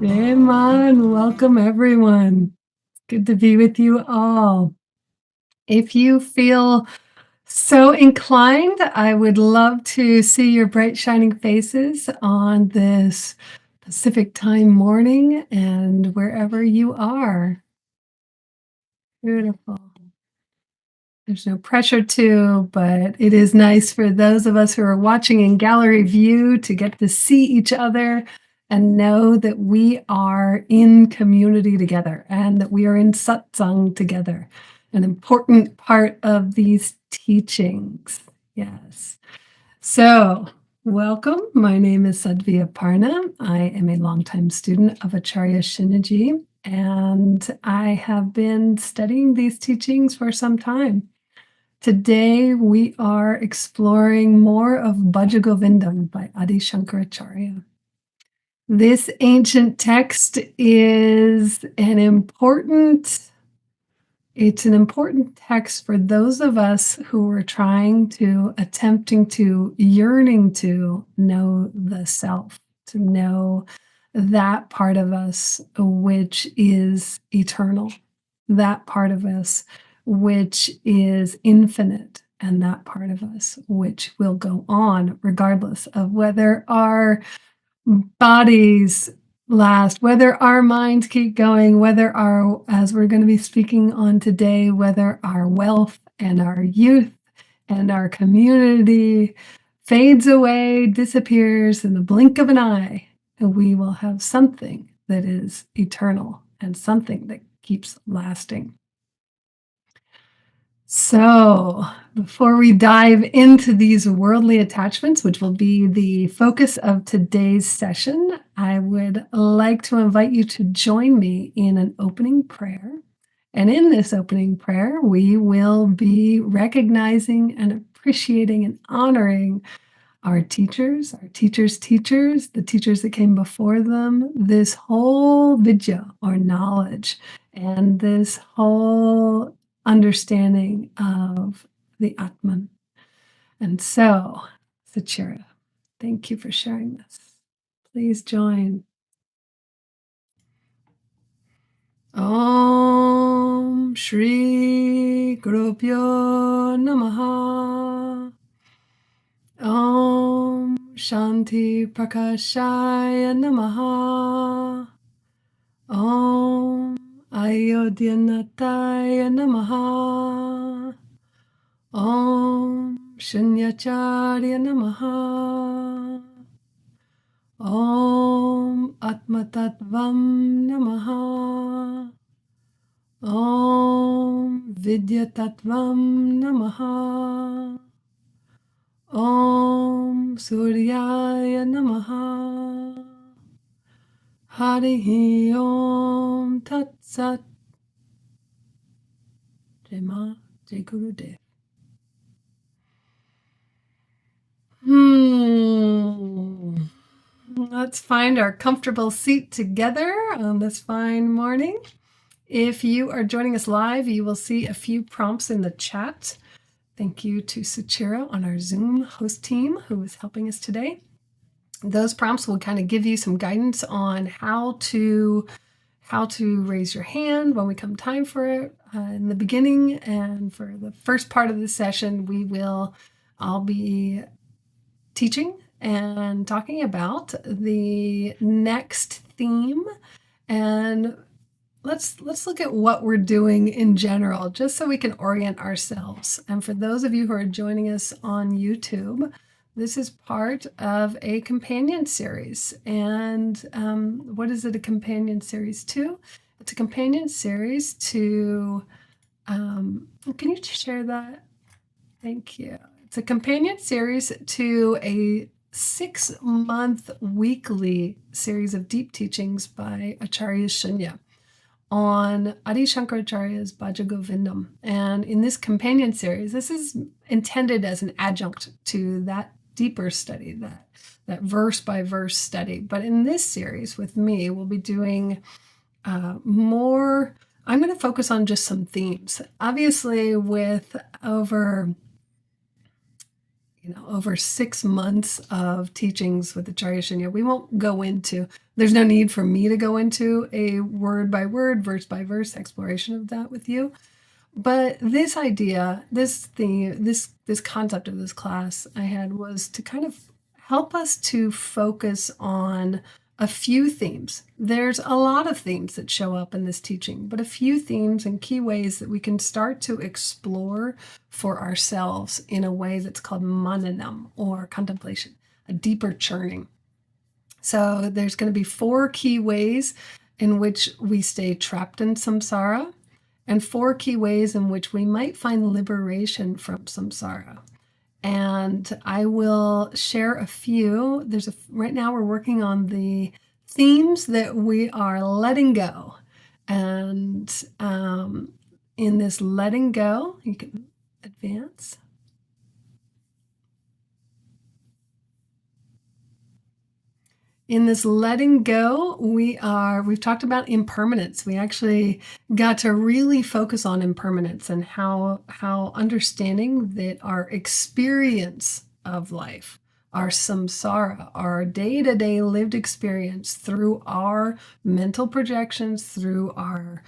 Amen. Welcome, everyone. Good to be with you all. If you feel so inclined, I would love to see your bright, shining faces on this Pacific time morning and wherever you are. Beautiful. There's no pressure to, but it is nice for those of us who are watching in gallery view to get to see each other and know that we are in community together and that we are in satsang together, an important part of these teachings. Yes. So, welcome. My name is Sadhvi Aparna. I am a longtime student of Acharya Shunya, and I have been studying these teachings for some time. Today, we are exploring more of Bhaja Govindam by Adi Shankaracharya. This ancient text is an important text for those of us who are attempting to, yearning to know the self, to know that part of us which is eternal, that part of us which is infinite, and that part of us which will go on regardless of whether our bodies last, whether our minds keep going, whether our, as we're going to be speaking on today, whether our wealth and our youth and our community fades away, disappears in the blink of an eye, and we will have something that is eternal and something that keeps lasting. So, before we dive into these worldly attachments, which will be the focus of today's session, I would like to invite you to join me in an opening prayer. And in this opening prayer, we will be recognizing and appreciating and honoring our teachers, the teachers that came before them, this whole vidya or knowledge, and this whole understanding of the Atman. And so, Sachira, thank you for sharing this. Please join. Om Shri Gurubhyo Namaha. Om Shanti Prakashaya Namaha. Om Ayodhyanataya Namaha. Om Shunyacharya Namaha. Om Atmatattvam Namaha. Om Vidyatattvam Namaha. Om Suryaya Namaha. Harihi Om Tat Sat. Jai Ma, Jai Gurudev. Let's find our comfortable seat together on this fine morning. If you are joining us live, you will see a few prompts in the chat. Thank you to Sachira on our Zoom host team who is helping us today. Those prompts will kind of give you some guidance on how to raise your hand when we come time for it in the beginning. And for the first part of the session, I'll be teaching and talking about the next theme. And let's look at what we're doing in general, just so we can orient ourselves. And for those of you who are joining us on YouTube, this is part of a companion series. And what is it a companion series to? It's a companion series to, can you share that? Thank you. It's a companion series to a 6-month weekly series of deep teachings by Acharya Shunya on Adi Shankaracharya's Bhaja Govindam. And in this companion series, this is intended as an adjunct to that deeper study, that verse by verse study. But in this series with me, we'll be doing more. I'm going to focus on just some themes. Obviously, with over over 6 months of teachings with Acharya Shunya. We won't go into, there's no need for me to go into a word by word, verse by verse exploration of that with you. But this idea, this theme, this concept of this class I had was to kind of help us to focus on a few themes. There's a lot of themes that show up in this teaching, but a few themes and key ways that we can start to explore for ourselves in a way that's called mananam, or contemplation, a deeper churning. So there's going to be 4 key ways in which we stay trapped in samsara, and 4 key ways in which we might find liberation from samsara. And I will share a few. Right now we're working on the themes that we are letting go. And in this letting go, you can advance. In this letting go, we've talked about impermanence. We actually got to really focus on impermanence and how understanding that our experience of life, our samsara, our day-to-day lived experience through our mental projections, through our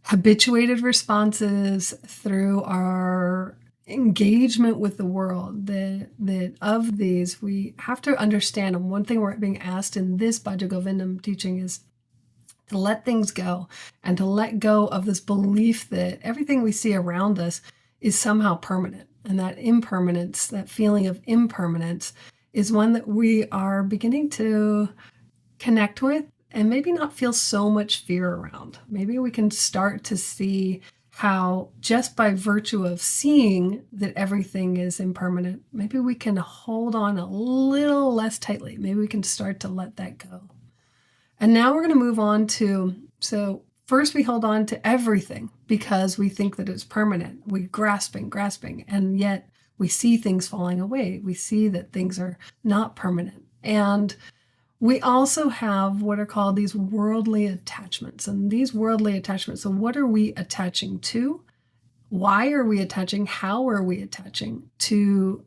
habituated responses, through our engagement with the world, that of these we have to understand. And one thing we're being asked in this Bhaja Govindam teaching is to let things go, and to let go of this belief that everything we see around us is somehow permanent. And that impermanence, that feeling of impermanence, is one that we are beginning to connect with and maybe not feel so much fear around. Maybe we can start to see how, just by virtue of seeing that everything is impermanent, maybe we can hold on a little less tightly. Maybe we can start to let that go. And now we're going to move on to, so first we hold on to everything because we think that it's permanent. We're grasping, and yet we see things falling away. We see that things are not permanent. And we also have what are called these worldly attachments. And these worldly attachments, so what are we attaching to? Why are we attaching? How are we attaching to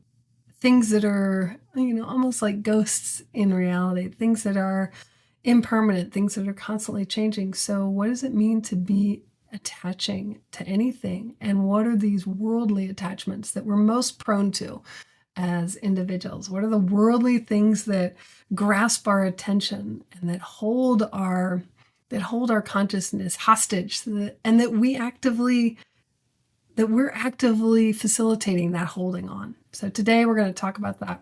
things that are, almost like ghosts in reality, things that are impermanent, things that are constantly changing? So what does it mean to be attaching to anything? And what are these worldly attachments that we're most prone to as individuals? What are the worldly things that grasp our attention and that hold our consciousness hostage, and that we're actively facilitating that holding on? So today we're going to talk about that.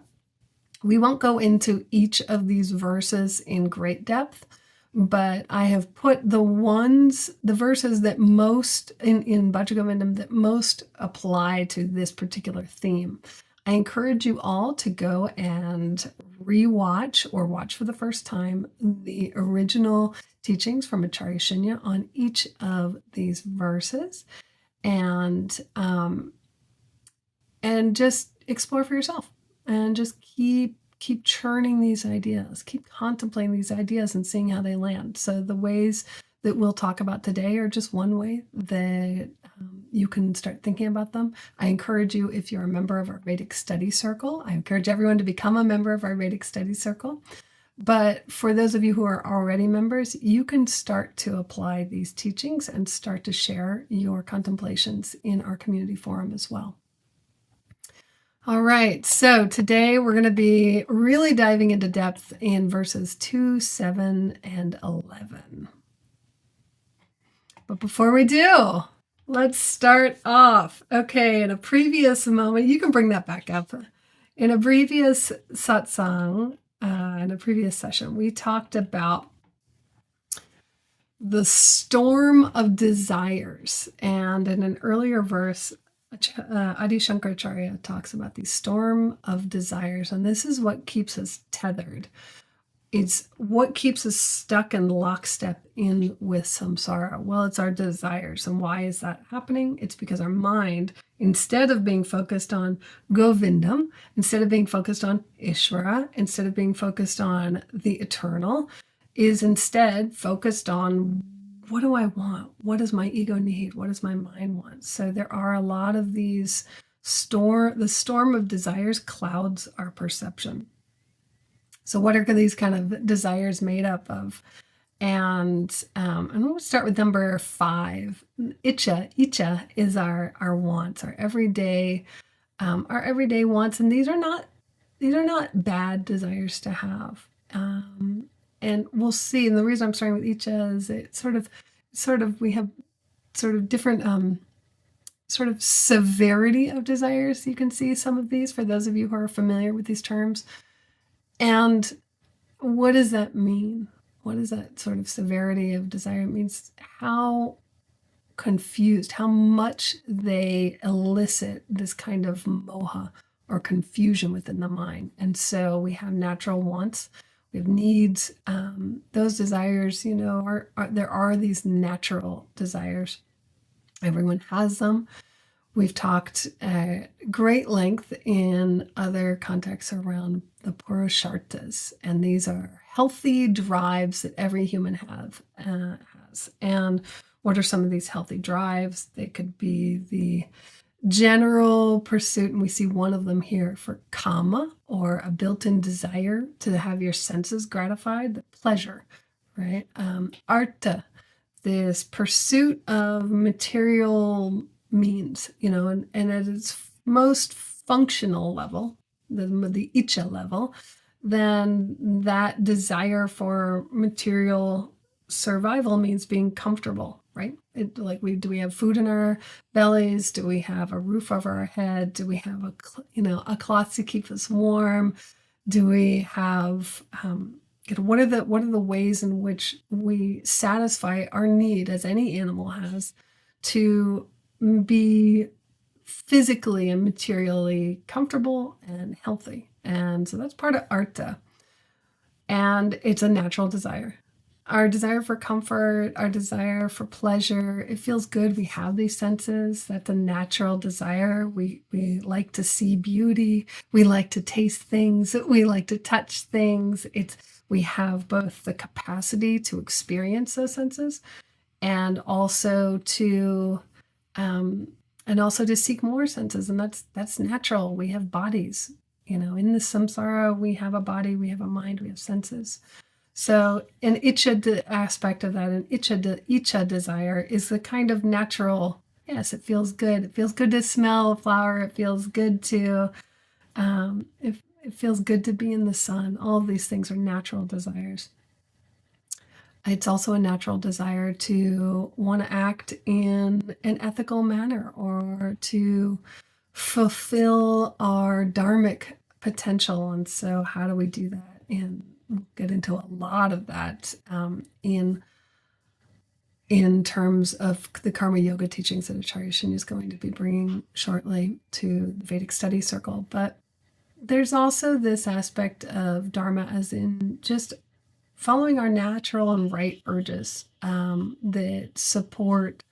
We won't go into each of these verses in great depth, but I have put the verses that most in Bhaja Govindam that most apply to this particular theme. I encourage you all to go and rewatch or watch for the first time the original teachings from Acharya Shunya on each of these verses, and just explore for yourself, and just keep churning these ideas, keep contemplating these ideas and seeing how they land. So the ways that we'll talk about today are just one way that you can start thinking about them. I encourage you, if you're a member of our Vedic Study Circle, I encourage everyone to become a member of our Vedic Study Circle. But for those of you who are already members, you can start to apply these teachings and start to share your contemplations in our community forum as well. All right, so today we're going to be really diving into depth in verses 2, 7, and 11. But before we do, let's start off. Okay, in a previous moment, you can bring that back up. In a previous satsang, in a previous session, we talked about the storm of desires. And in an earlier verse, Adi Shankaracharya talks about the storm of desires. And this is what keeps us tethered. It's what keeps us stuck in lockstep in with samsara. Well, it's our desires. And why is that happening? It's because our mind, instead of being focused on Govindam, instead of being focused on Ishvara, instead of being focused on the eternal, is instead focused on, what do I want? What does my ego need? What does my mind want? So there are a lot of these the storm of desires clouds our perception. So what are these kind of desires made up of? And we'll start with number 5. Icha is our wants, our everyday wants, and these are not bad desires to have. And we'll see. And the reason I'm starting with Icha is it sort of we have sort of different sort of severity of desires. You can see some of these for those of you who are familiar with these terms. And what does that mean? What is that sort of severity of desire? It means how confused, how much they elicit this kind of moha or confusion within the mind. And so we have natural wants, we have needs. Those desires, there are these natural desires. Everyone has them. We've talked at great length in other contexts around the purusharthas, and these are healthy drives that every human has. And what are some of these healthy drives? They could be the general pursuit, and we see one of them here for kama, or a built-in desire to have your senses gratified, the pleasure, right? Artha, this pursuit of material means, and at its most functional level, the Icha level, then that desire for material survival means being comfortable, right? Do we have food in our bellies? Do we have a roof over our head? Do we have a cloth to keep us warm? Do we have what are the ways in which we satisfy our need, as any animal has, to be physically and materially comfortable and healthy? And so that's part of artha. And it's a natural desire. Our desire for comfort, our desire for pleasure, it feels good. We have these senses. That's a natural desire. We like to see beauty. We like to taste things. We like to touch things. We have both the capacity to experience those senses and also to seek more senses. And that's natural. We have bodies. In the samsara, we have a body, we have a mind, we have senses. So an icha aspect of that, an icha desire, is the kind of natural, yes, it feels good. It feels good to smell a flower. It feels good to, it feels good to be in the sun. All of these things are natural desires. It's also a natural desire to want to act in an ethical manner or to fulfill our dharmic potential. And so how do we do that? And we'll get into a lot of that in terms of the karma yoga teachings that Acharya Shunya is going to be bringing shortly to the Vedic study circle. But there's also this aspect of dharma as in just following our natural and right urges that support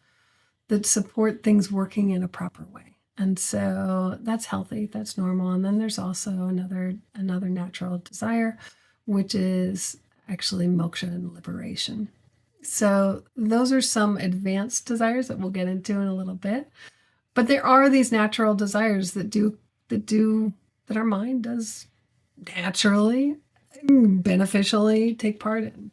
things working in a proper way. And so that's healthy, that's normal. And then there's also another natural desire, which is actually moksha and liberation. So those are some advanced desires that we'll get into in a little bit. But there are these natural desires that our mind does naturally, beneficially take part in.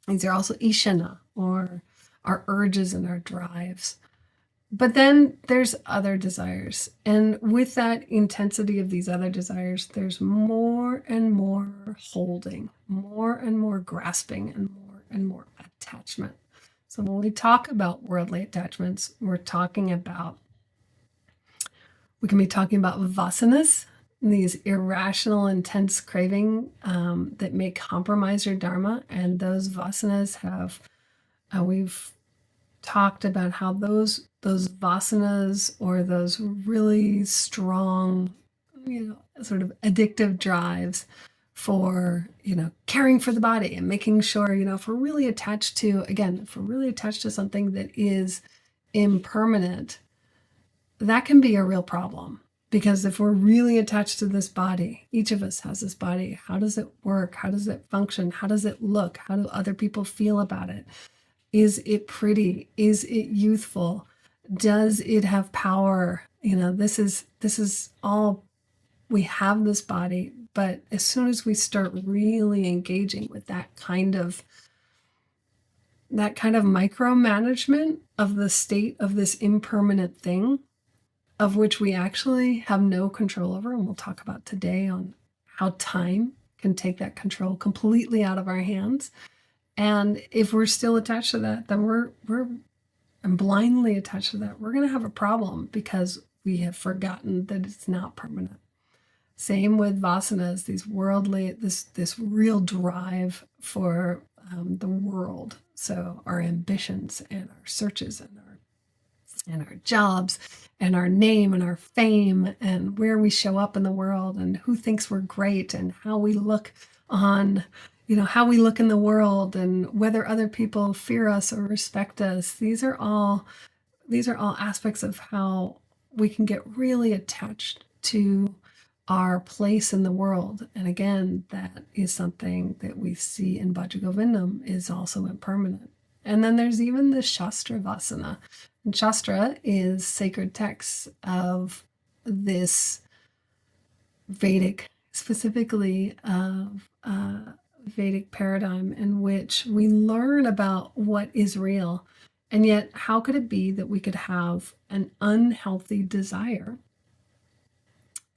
These are also ishana, or our urges and our drives. But then there's other desires. And with that intensity of these other desires, there's more and more holding, more and more grasping, and more attachment. So when we talk about worldly attachments, we can be talking about vasanas, these irrational, intense craving that may compromise your dharma. And those vasanas we've talked about how those vasanas, or those really strong, sort of addictive drives for, caring for the body and making sure, if we're really attached to something that is impermanent, that can be a real problem. Because if we're really attached to this body, each of us has this body, how does it work? How does it function? How does it look? How do other people feel about it? Is it pretty? Is it youthful? Does it have power? This is all, we have this body, but as soon as we start really engaging with that kind of micromanagement of the state of this impermanent thing, of which we actually have no control over, and we'll talk about today on how time can take that control completely out of our hands. And if we're still attached to that, then we're blindly attached to that, we're going to have a problem, because we have forgotten that it's not permanent. Same with vasanas, these worldly, this real drive for the world. So our ambitions and our searches and our jobs and our name and our fame and where we show up in the world and who thinks we're great and how we look on, how we look in the world and whether other people fear us or respect us. These are all aspects of how we can get really attached to our place in the world. And again, that is something that we see in Bhaja Govindam is also impermanent. And then there's even the Shastra Vasana. And Shastra is sacred texts of this Vedic, specifically of Vedic paradigm, in which we learn about what is real. And yet, how could it be that we could have an unhealthy desire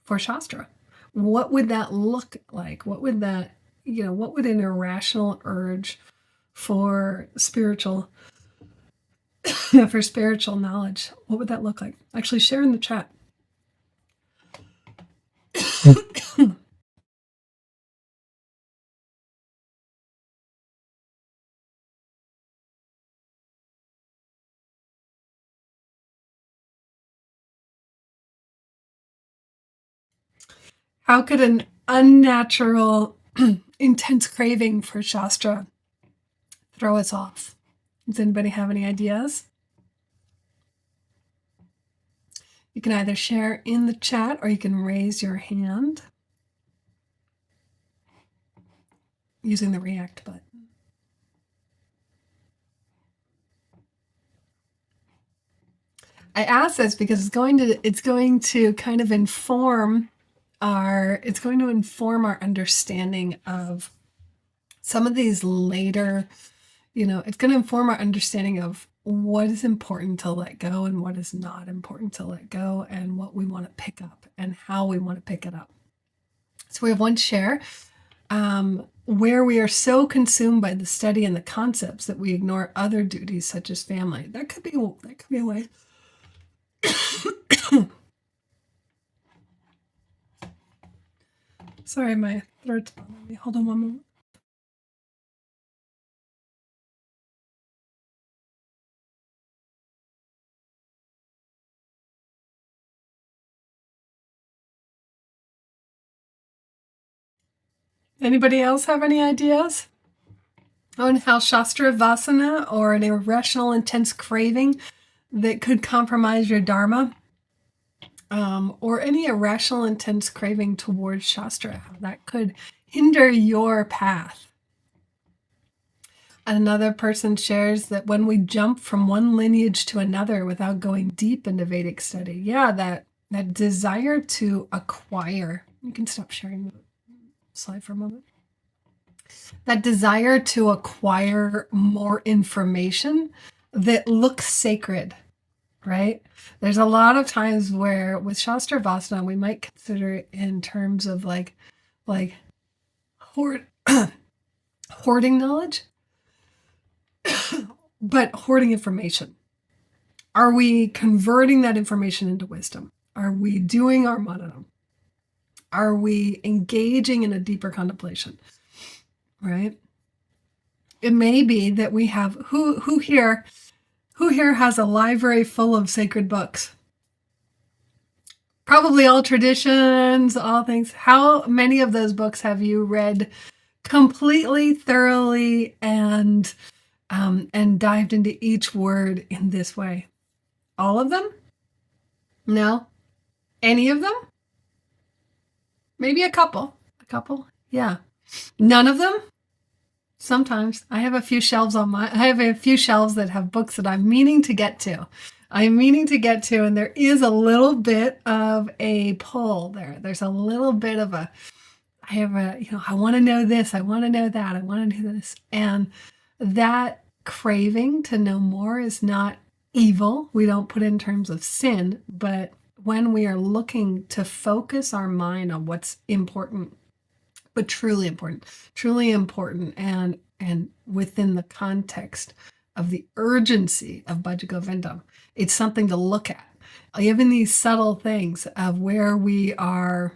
for Shastra? What would that look like? What would that, what would an irrational urge for spiritual knowledge, what would that look like? Actually, share in the chat. How could an unnatural, intense craving for Shastra throw us off? Does anybody have any ideas? You can either share in the chat or you can raise your hand using the react button. I ask this because it's going to kind of inform our understanding of some of these later, it's going to inform our understanding of what is important to let go and what is not important to let go, and what we want to pick up and how we want to pick it up. So we have one share where we are so consumed by the study and the concepts that we ignore other duties such as family. That could be a way. Sorry, my throat's bothering me. Hold on one moment. Anybody else have any ideas on how Shastra Vasana, or an irrational intense craving that could compromise your dharma, or any irrational intense craving towards Shastra, how that could hinder your path? Another person shares that when we jump from one lineage to another without going deep into Vedic study, that desire to acquire, you can stop sharing the slide for a moment. That desire to acquire more information that looks sacred, right? There's a lot of times where with Shastra Vasana, we might consider it in terms of like hoarding knowledge, but hoarding information. Are we converting that information into wisdom? Are we doing our manana? Are we engaging in a deeper contemplation? Right? It may be that we have, who here has a library full of sacred books? Probably all traditions, all things. How many of those books have you read completely, thoroughly, and dived into each word in this way? All of them? No? Any of them? Maybe a couple. Yeah. None of them? Sometimes. I have a few shelves that have books that I'm meaning to get to. I'm meaning to get to, and there is a little bit of a pull there. There's a little bit of a, I have a, I want to know this, I want to know that, I want to know this. And that craving to know more is not evil. We don't put it in terms of sin, but when we are looking to focus our mind on what's important, but truly important, and within the context of the urgency of Bhaja Govindam, it's something to look at. Even these subtle things of where we are,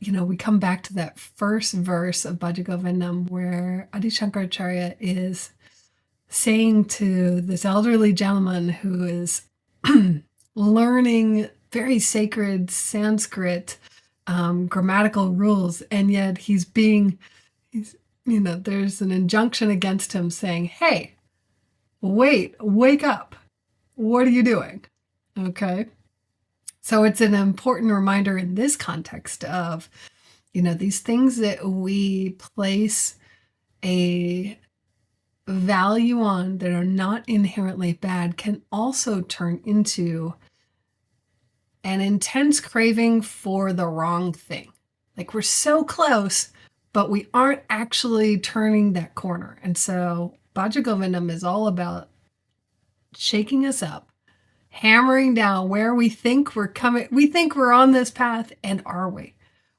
we come back to that first verse of Bhaja Govindam where Adi Shankaracharya is saying to this elderly gentleman who is learning very sacred Sanskrit grammatical rules, and yet there's an injunction against him saying, hey, wake up. What are you doing? Okay. So it's an important reminder in this context of, these things that we place a value on that are not inherently bad can also turn into an intense craving for the wrong thing. Like we're so close, but we aren't actually turning that corner. And so Bhaja Govindam is all about shaking us up, hammering down where we think we're coming. We think we're on this path, and are we?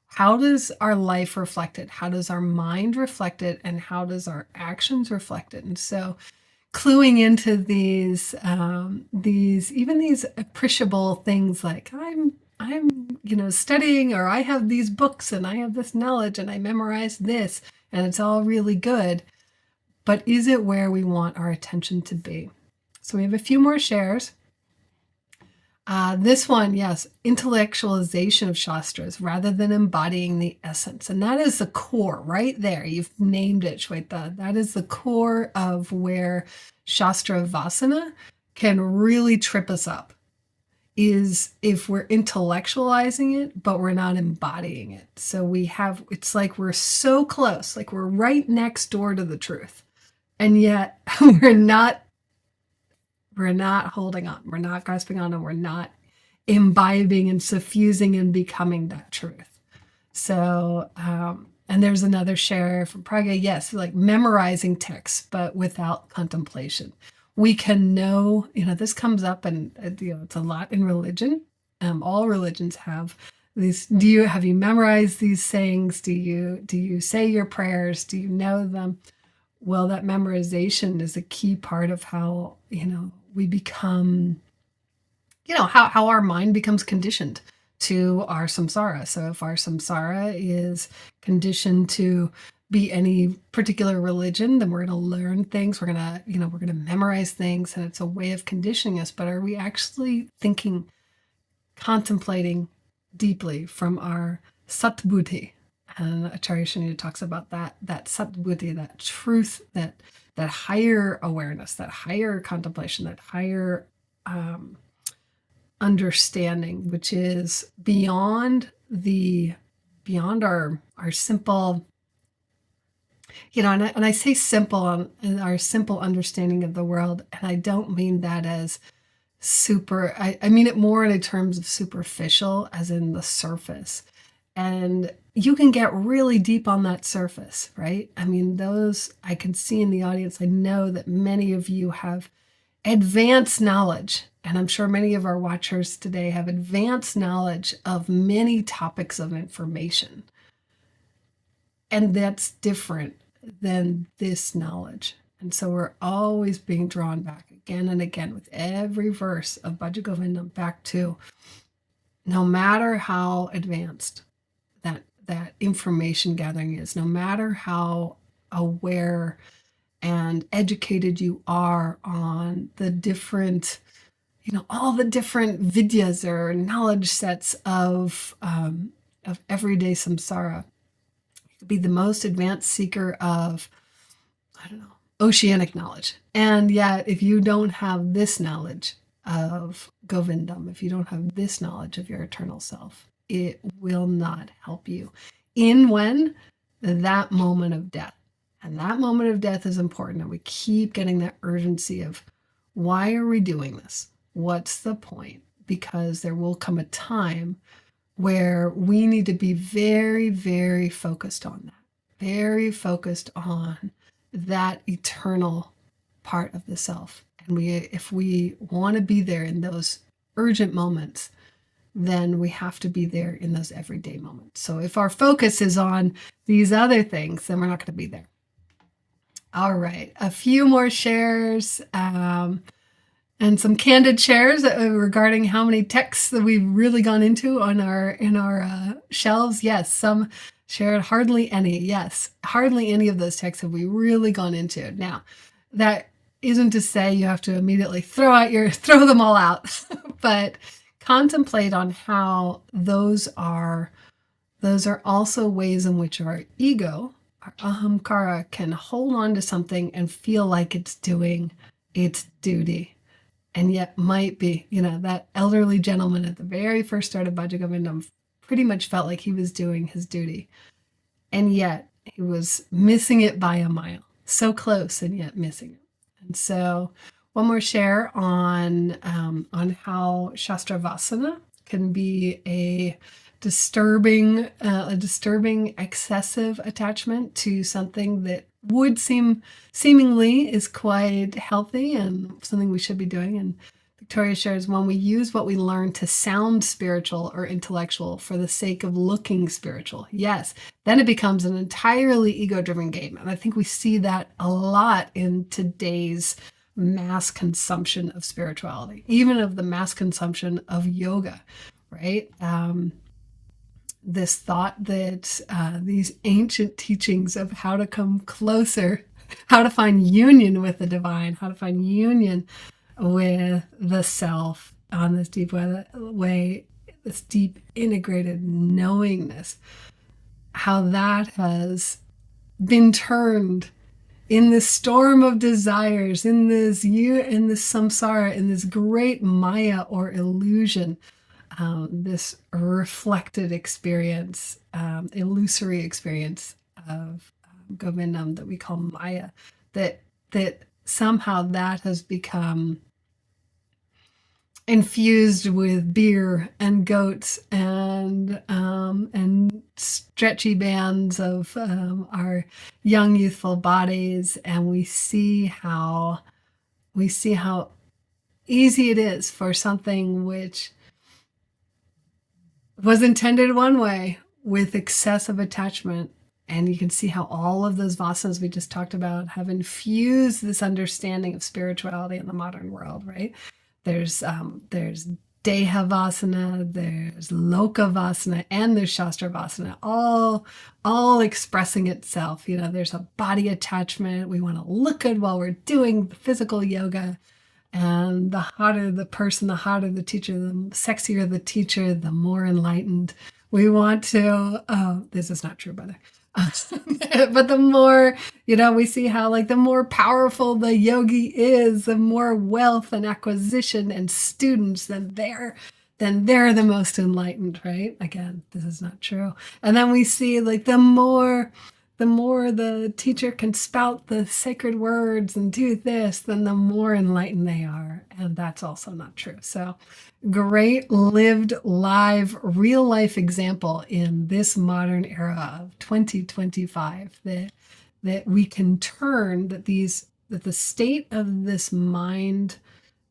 How does our life reflect it? How does our mind reflect it? And how does our actions reflect it? And so cluing into these appreciable things like I'm studying, or I have these books and I have this knowledge and I memorized this and it's all really good, but is it where we want our attention to be? So we have a few more shares. This one, yes, intellectualization of Shastras rather than embodying the essence. And that is the core right there. You've named it, Shweta. That is the core of where Shastra Vasana can really trip us up, is if we're intellectualizing it, but we're not embodying it. So it's like we're so close, like we're right next door to the truth. And yet we're not holding on, we're not grasping on, and we're not imbibing and suffusing and becoming that truth. So, and there's another share from Praga, yes, like memorizing texts, but without contemplation. We can know, this comes up, and it's a lot in religion. All religions have these. Have you memorized these sayings? Do you say your prayers? Do you know them? Well, that memorization is a key part of how, we become, how our mind becomes conditioned to our samsara. So if our samsara is conditioned to be any particular religion, then we're going to learn things. We're going to memorize things, and it's a way of conditioning us. But are we actually thinking, contemplating deeply from our satbuddhi? And Acharya Shunya talks about that satbuddhi, that truth, that higher awareness, that higher contemplation, that higher understanding, which is beyond our simple, and I say simple, our simple understanding of the world, and I don't mean that as super, I mean it more in terms of superficial, as in the surface. And you can get really deep on that surface, right? I mean, those I can see in the audience. I know that many of you have advanced knowledge, and I'm sure many of our watchers today have advanced knowledge of many topics of information. And that's different than this knowledge. And so we're always being drawn back again and again with every verse of Bhaja Govindam back to, no matter how advanced that information gathering is, no matter how aware and educated you are on the different, all the different vidyas or knowledge sets of everyday samsara. You could be the most advanced seeker of, oceanic knowledge. And yet, if you don't have this knowledge of Govindam, if you don't have this knowledge of your eternal self, it will not help you in that moment of death. And that moment of death is important. And we keep getting that urgency of Why are we doing this? What's the point? Because there will come a time where we need to be very, very focused on that, very focused on that eternal part of the self. And if we want to be there in those urgent moments, then we have to be there in those everyday moments. So if our focus is on these other things, then we're not going to be there. All right, a few more shares and some candid shares regarding how many texts that we've really gone into on in our shelves. Yes, some shared hardly any. Yes, hardly any of those texts have we really gone into. Now, that isn't to say you have to immediately throw them all out, but contemplate on how those are also ways in which our ego, our ahamkara, can hold on to something and feel like it's doing its duty, and yet might be, that elderly gentleman at the very first start of Bhaja Govindam pretty much felt like he was doing his duty, and yet he was missing it by a mile. So close and yet missing it. And so one more share on how Shastra Vasana can be a disturbing excessive attachment to something that would seemingly is quite healthy and something we should be doing. And Victoria shares, when we use what we learn to sound spiritual or intellectual for the sake of looking spiritual, yes, then it becomes an entirely ego-driven game. And I think we see that a lot in today's mass consumption of spirituality, even of the mass consumption of yoga, right? This thought that these ancient teachings of how to come closer, how to find union with the divine, how to find union with the self on this deep way, this deep integrated knowingness, how that has been turned in this storm of desires, in this samsara, in this great maya or illusion, this reflected experience, illusory experience of Govindam that we call Maya, that somehow that has become infused with beer and goats and stretchy bands of our young youthful bodies, and we see how easy it is for something which was intended one way with excessive attachment. And you can see how all of those vasanas we just talked about have infused this understanding of spirituality in the modern world, right? There's Deha Vasana, there's Loka Vasana, and there's Shastra Vasana, all expressing itself. There's a body attachment. We want to look good while we're doing the physical yoga. And the hotter the person, the hotter the teacher, the sexier the teacher, the more enlightened we want to. This is not true, brother. But the more, we see how the more powerful the yogi is, the more wealth and acquisition and students, then they're the most enlightened, right? Again, this is not true. And then we see the more the teacher can spout the sacred words and do this, then the more enlightened they are. And that's also not true. So great lived, live, real life example in this modern era of 2025 that we can turn that the state of this mind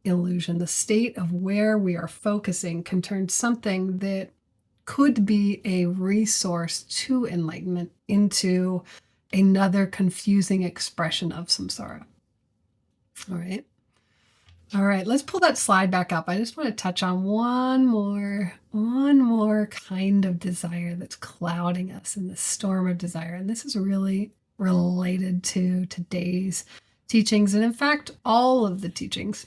illusion, the state of where we are focusing, can turn something that could be a resource to enlightenment into another confusing expression of samsara. All right, let's pull that slide back up. I just want to touch on one more kind of desire that's clouding us in this storm of desire. And this is really related to today's teachings, and in fact, all of the teachings.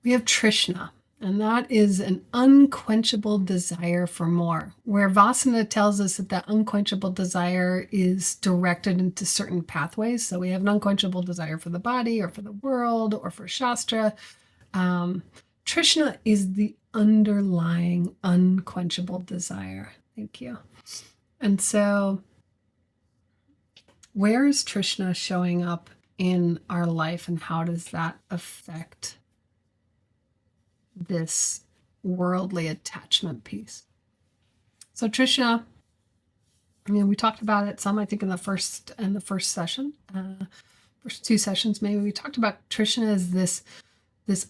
We have Trishna. And that is an unquenchable desire for more, where Vasana tells us that unquenchable desire is directed into certain pathways. So we have an unquenchable desire for the body or for the world or for Shastra. Trishna is the underlying unquenchable desire. Thank you. And so where is Trishna showing up in our life, and how does that affect this worldly attachment piece? So Trishna, we talked about it some, I think, in the first session, first two sessions maybe. We talked about Trishna as this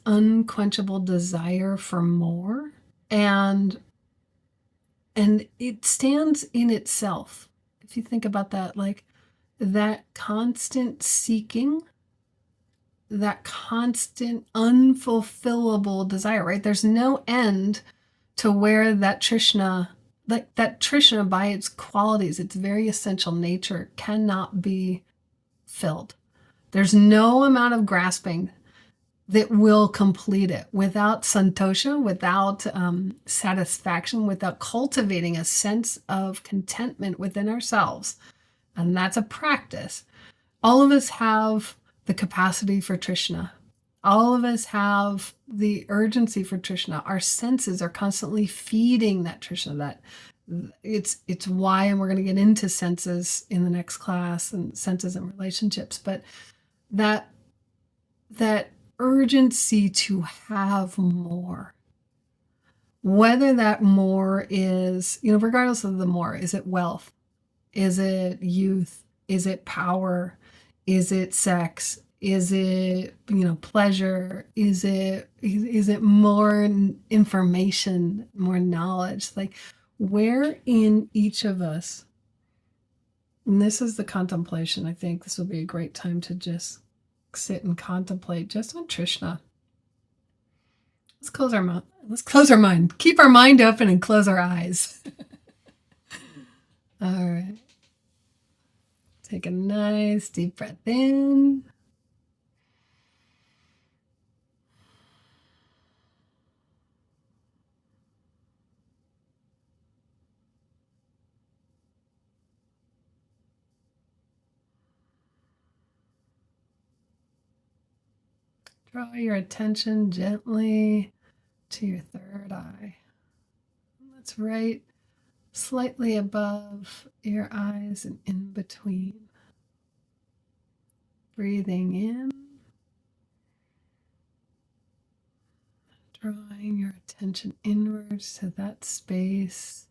unquenchable desire for more, and it stands in itself. If you think about that, like that constant seeking, that constant unfulfillable desire, right? There's no end to where that Trishna, like that Trishna by its qualities, its very essential nature, cannot be filled. There's no amount of grasping that will complete it without santosha, without satisfaction, without cultivating a sense of contentment within ourselves. And that's a practice. All of us have the capacity for Trishna. All of us have the urgency for Trishna. Our senses are constantly feeding that Trishna. That it's why, and we're going to get into senses in the next class, and senses and relationships. But that urgency to have more, whether that more is, regardless of the more, is it wealth? Is it youth? Is it power? Is it sex? Is it, pleasure? Is it more information, more knowledge? Like, where in each of us, and this is the contemplation, I think this will be a great time to just sit and contemplate just on Trishna. Let's close our mouth. Let's close our mind. Keep our mind open and close our eyes. All right. Take a nice deep breath in. Draw your attention gently to your third eye. That's right slightly above your eyes and in between. Breathing in, drawing your attention inwards to that space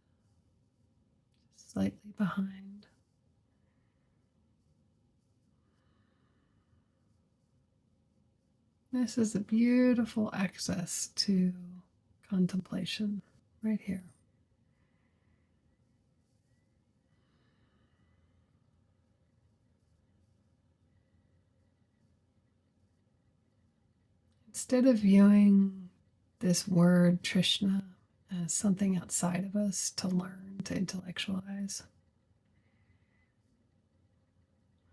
slightly behind. This is a beautiful access to contemplation right here. Instead of viewing this word Trishna as something outside of us to learn, to intellectualize,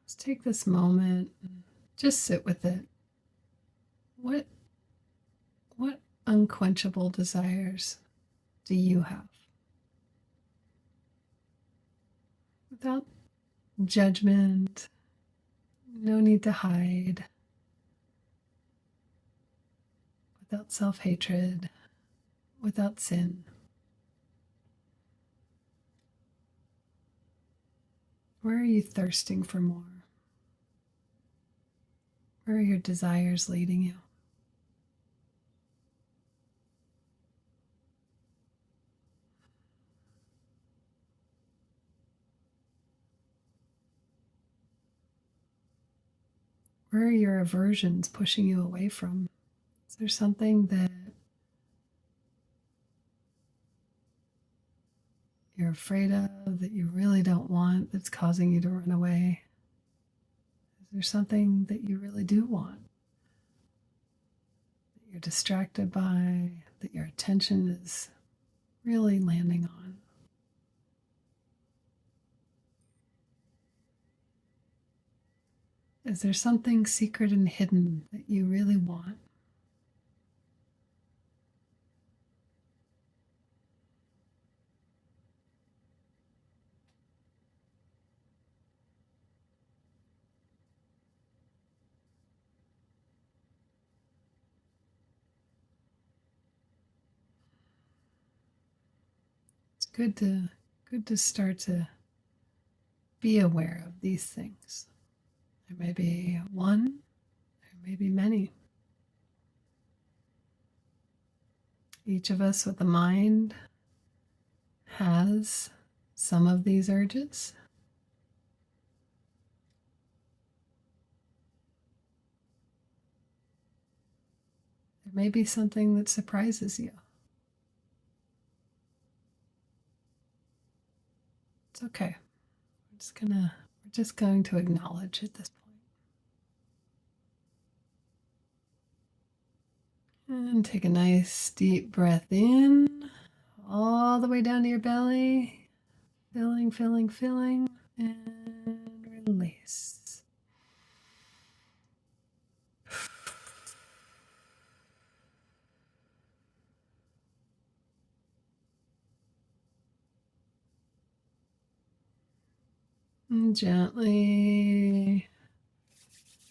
let's take this moment and just sit with it. What unquenchable desires do you have? Without judgment, no need to hide, without self-hatred, without sin. Where are you thirsting for more? Where are your desires leading you? Where are your aversions pushing you away from? Is there something that you're afraid of, that you really don't want, that's causing you to run away? Is there something that you really do want, that you're distracted by, that your attention is really landing on? Is there something secret and hidden that you really want? It's good to start to be aware of these things. There may be one, there may be many. Each of us with a mind has some of these urges. There may be something that surprises you. It's okay. We're just going to acknowledge at this point. And take a nice deep breath in, all the way down to your belly. Filling, filling, filling, and release. And gently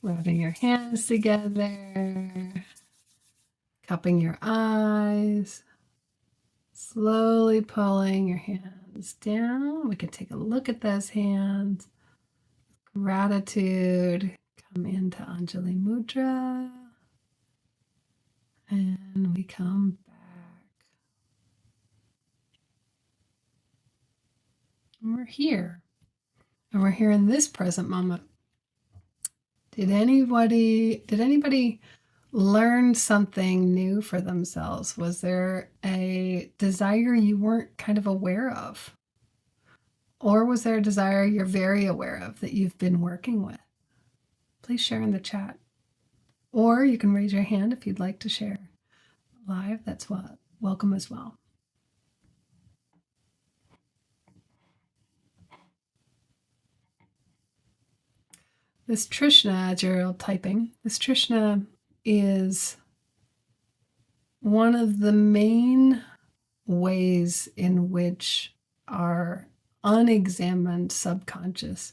rubbing your hands together, cupping your eyes, slowly pulling your hands down. We can take a look at those hands. Gratitude. Come into Anjali Mudra. And we come back. And we're here. And we're here in this present moment. Did anybody learn something new for themselves? Was there a desire you weren't kind of aware of? Or was there a desire you're very aware of that you've been working with? Please share in the chat. Or you can raise your hand if you'd like to share live. That's welcome as well. This Trishna, as you're typing, this Trishna is one of the main ways in which our unexamined subconscious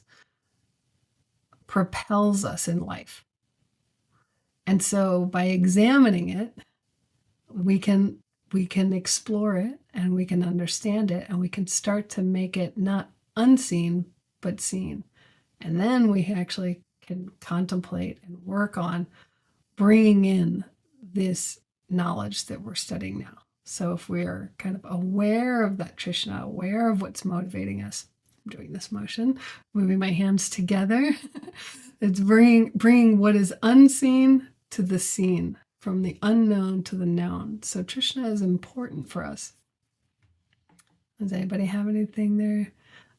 propels us in life. And so by examining it, we can explore it and we can understand it and we can start to make it not unseen, but seen. And then we actually can contemplate and work on bringing in this knowledge that we're studying now. So if we're kind of aware of that Trishna, aware of what's motivating us, I'm doing this motion, moving my hands together, it's bringing what is unseen to the seen, from the unknown to the known. So Trishna is important for us. Does anybody have anything there?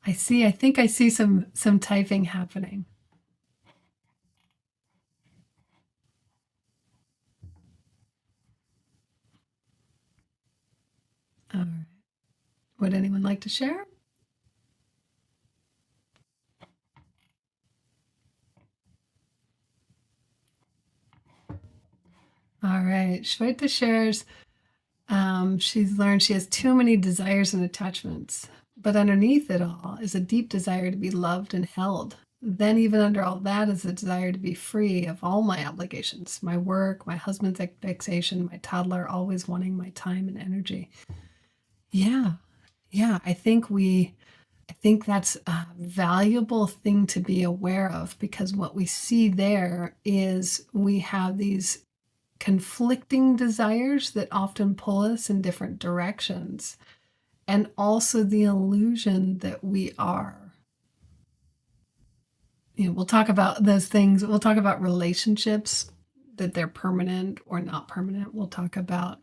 I think I see some typing happening. All right. Would anyone like to share? All right. Shweta shares, she's learned she has too many desires and attachments, but underneath it all is a deep desire to be loved and held. Then even under all that is a desire to be free of all my obligations, my work, my husband's fixation, my toddler always wanting my time and energy. Yeah. I think that's a valuable thing to be aware of, because what we see there is we have these conflicting desires that often pull us in different directions, and also the illusion that we are, we'll talk about those things. We'll talk about relationships, that they're permanent or not permanent. We'll talk about,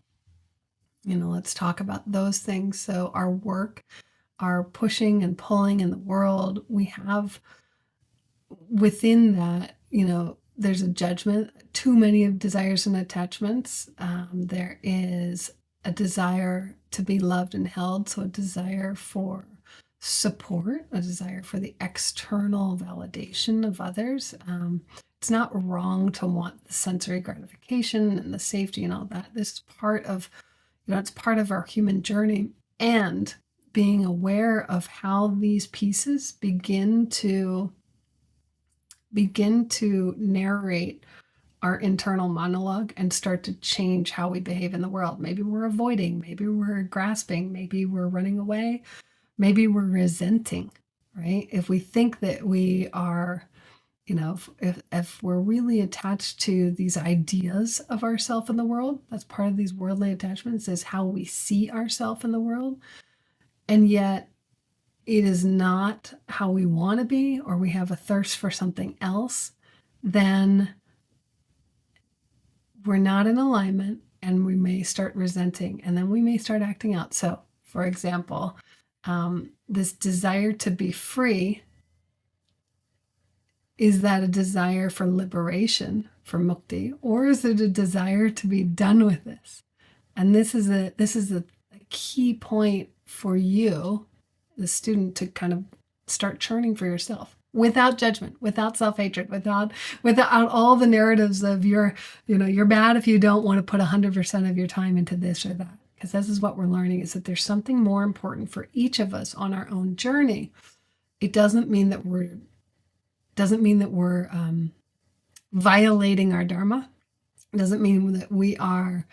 let's talk about those things. So our work, our pushing and pulling in the world, we have within that, there's a judgment, too many of desires and attachments. There is a desire to be loved and held, so a desire for support, a desire for the external validation of others. It's not wrong to want the sensory gratification and the safety and all that. This is part of, it's part of our human journey. And being aware of how these pieces begin to narrate our internal monologue and start to change how we behave in the world. Maybe we're avoiding, maybe we're grasping, maybe we're running away, maybe we're resenting, right? If we think that we are if we're really attached to these ideas of ourself in the world, that's part of these worldly attachments, is how we see ourself in the world. And yet it is not how we want to be, or we have a thirst for something else, then we're not in alignment, and we may start resenting, and then we may start acting out. So, for example, this desire to be free, is that a desire for liberation, for mukti, or is it a desire to be done with this? And this is a key point for you, the student, to kind of start churning for yourself, without judgment, without self-hatred, without all the narratives of you're bad if you don't want to put 100% of your time into this or that. Because this is what we're learning, is that there's something more important for each of us on our own journey. It doesn't mean that we're violating our dharma. It doesn't mean that we are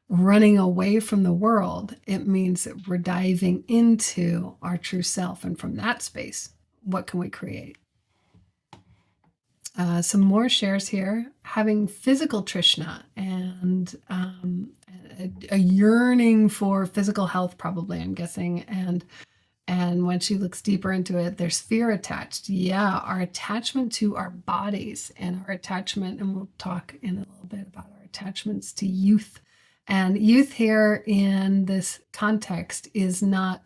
running away from the world. It means that we're diving into our true self, and from that space, what can we create? Some more shares here. Having physical Trishna and a yearning for physical health, probably, I'm guessing, and when she looks deeper into it, there's fear attached. Yeah, our attachment to our bodies, and our attachment, and we'll talk in a little bit about our attachments to youth. And youth here in this context is not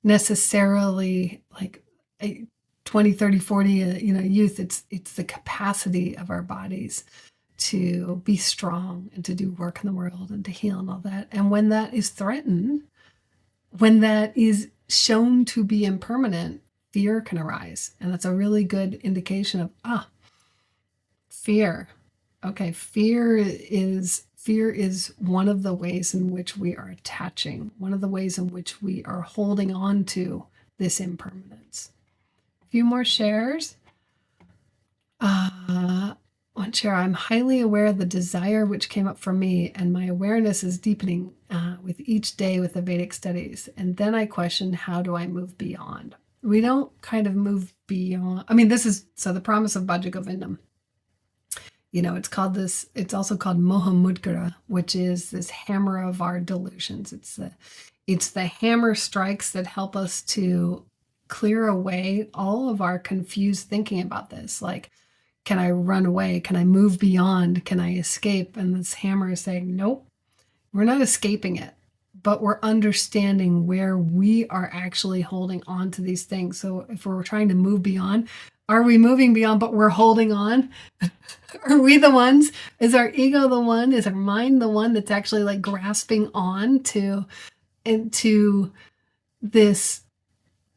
necessarily like a 20, 30, 40, youth. It's the capacity of our bodies to be strong and to do work in the world and to heal and all that. And when that is threatened, when that is shown to be impermanent, fear can arise. And that's a really good indication of, fear. Okay, fear is one of the ways in which we are attaching, one of the ways in which we are holding on to this impermanence. A few more shares. One share: I'm highly aware of the desire which came up for me, and my awareness is deepening with each day with the Vedic studies. And then I question, how do I move beyond? We don't kind of move beyond. This is, so the promise of Bhaja Govindam. It's also called Moha Mudgara, which is this hammer of our delusions. It's the hammer strikes that help us to clear away all of our confused thinking about this. Like, can I run away? Can I move beyond? Can I escape? And this hammer is saying, nope, we're not escaping it, but we're understanding where we are actually holding on to these things. So if we're trying to move beyond, are we moving beyond, but we're holding on? Are we the ones? Is our ego the one? Is our mind the one that's actually like grasping on into this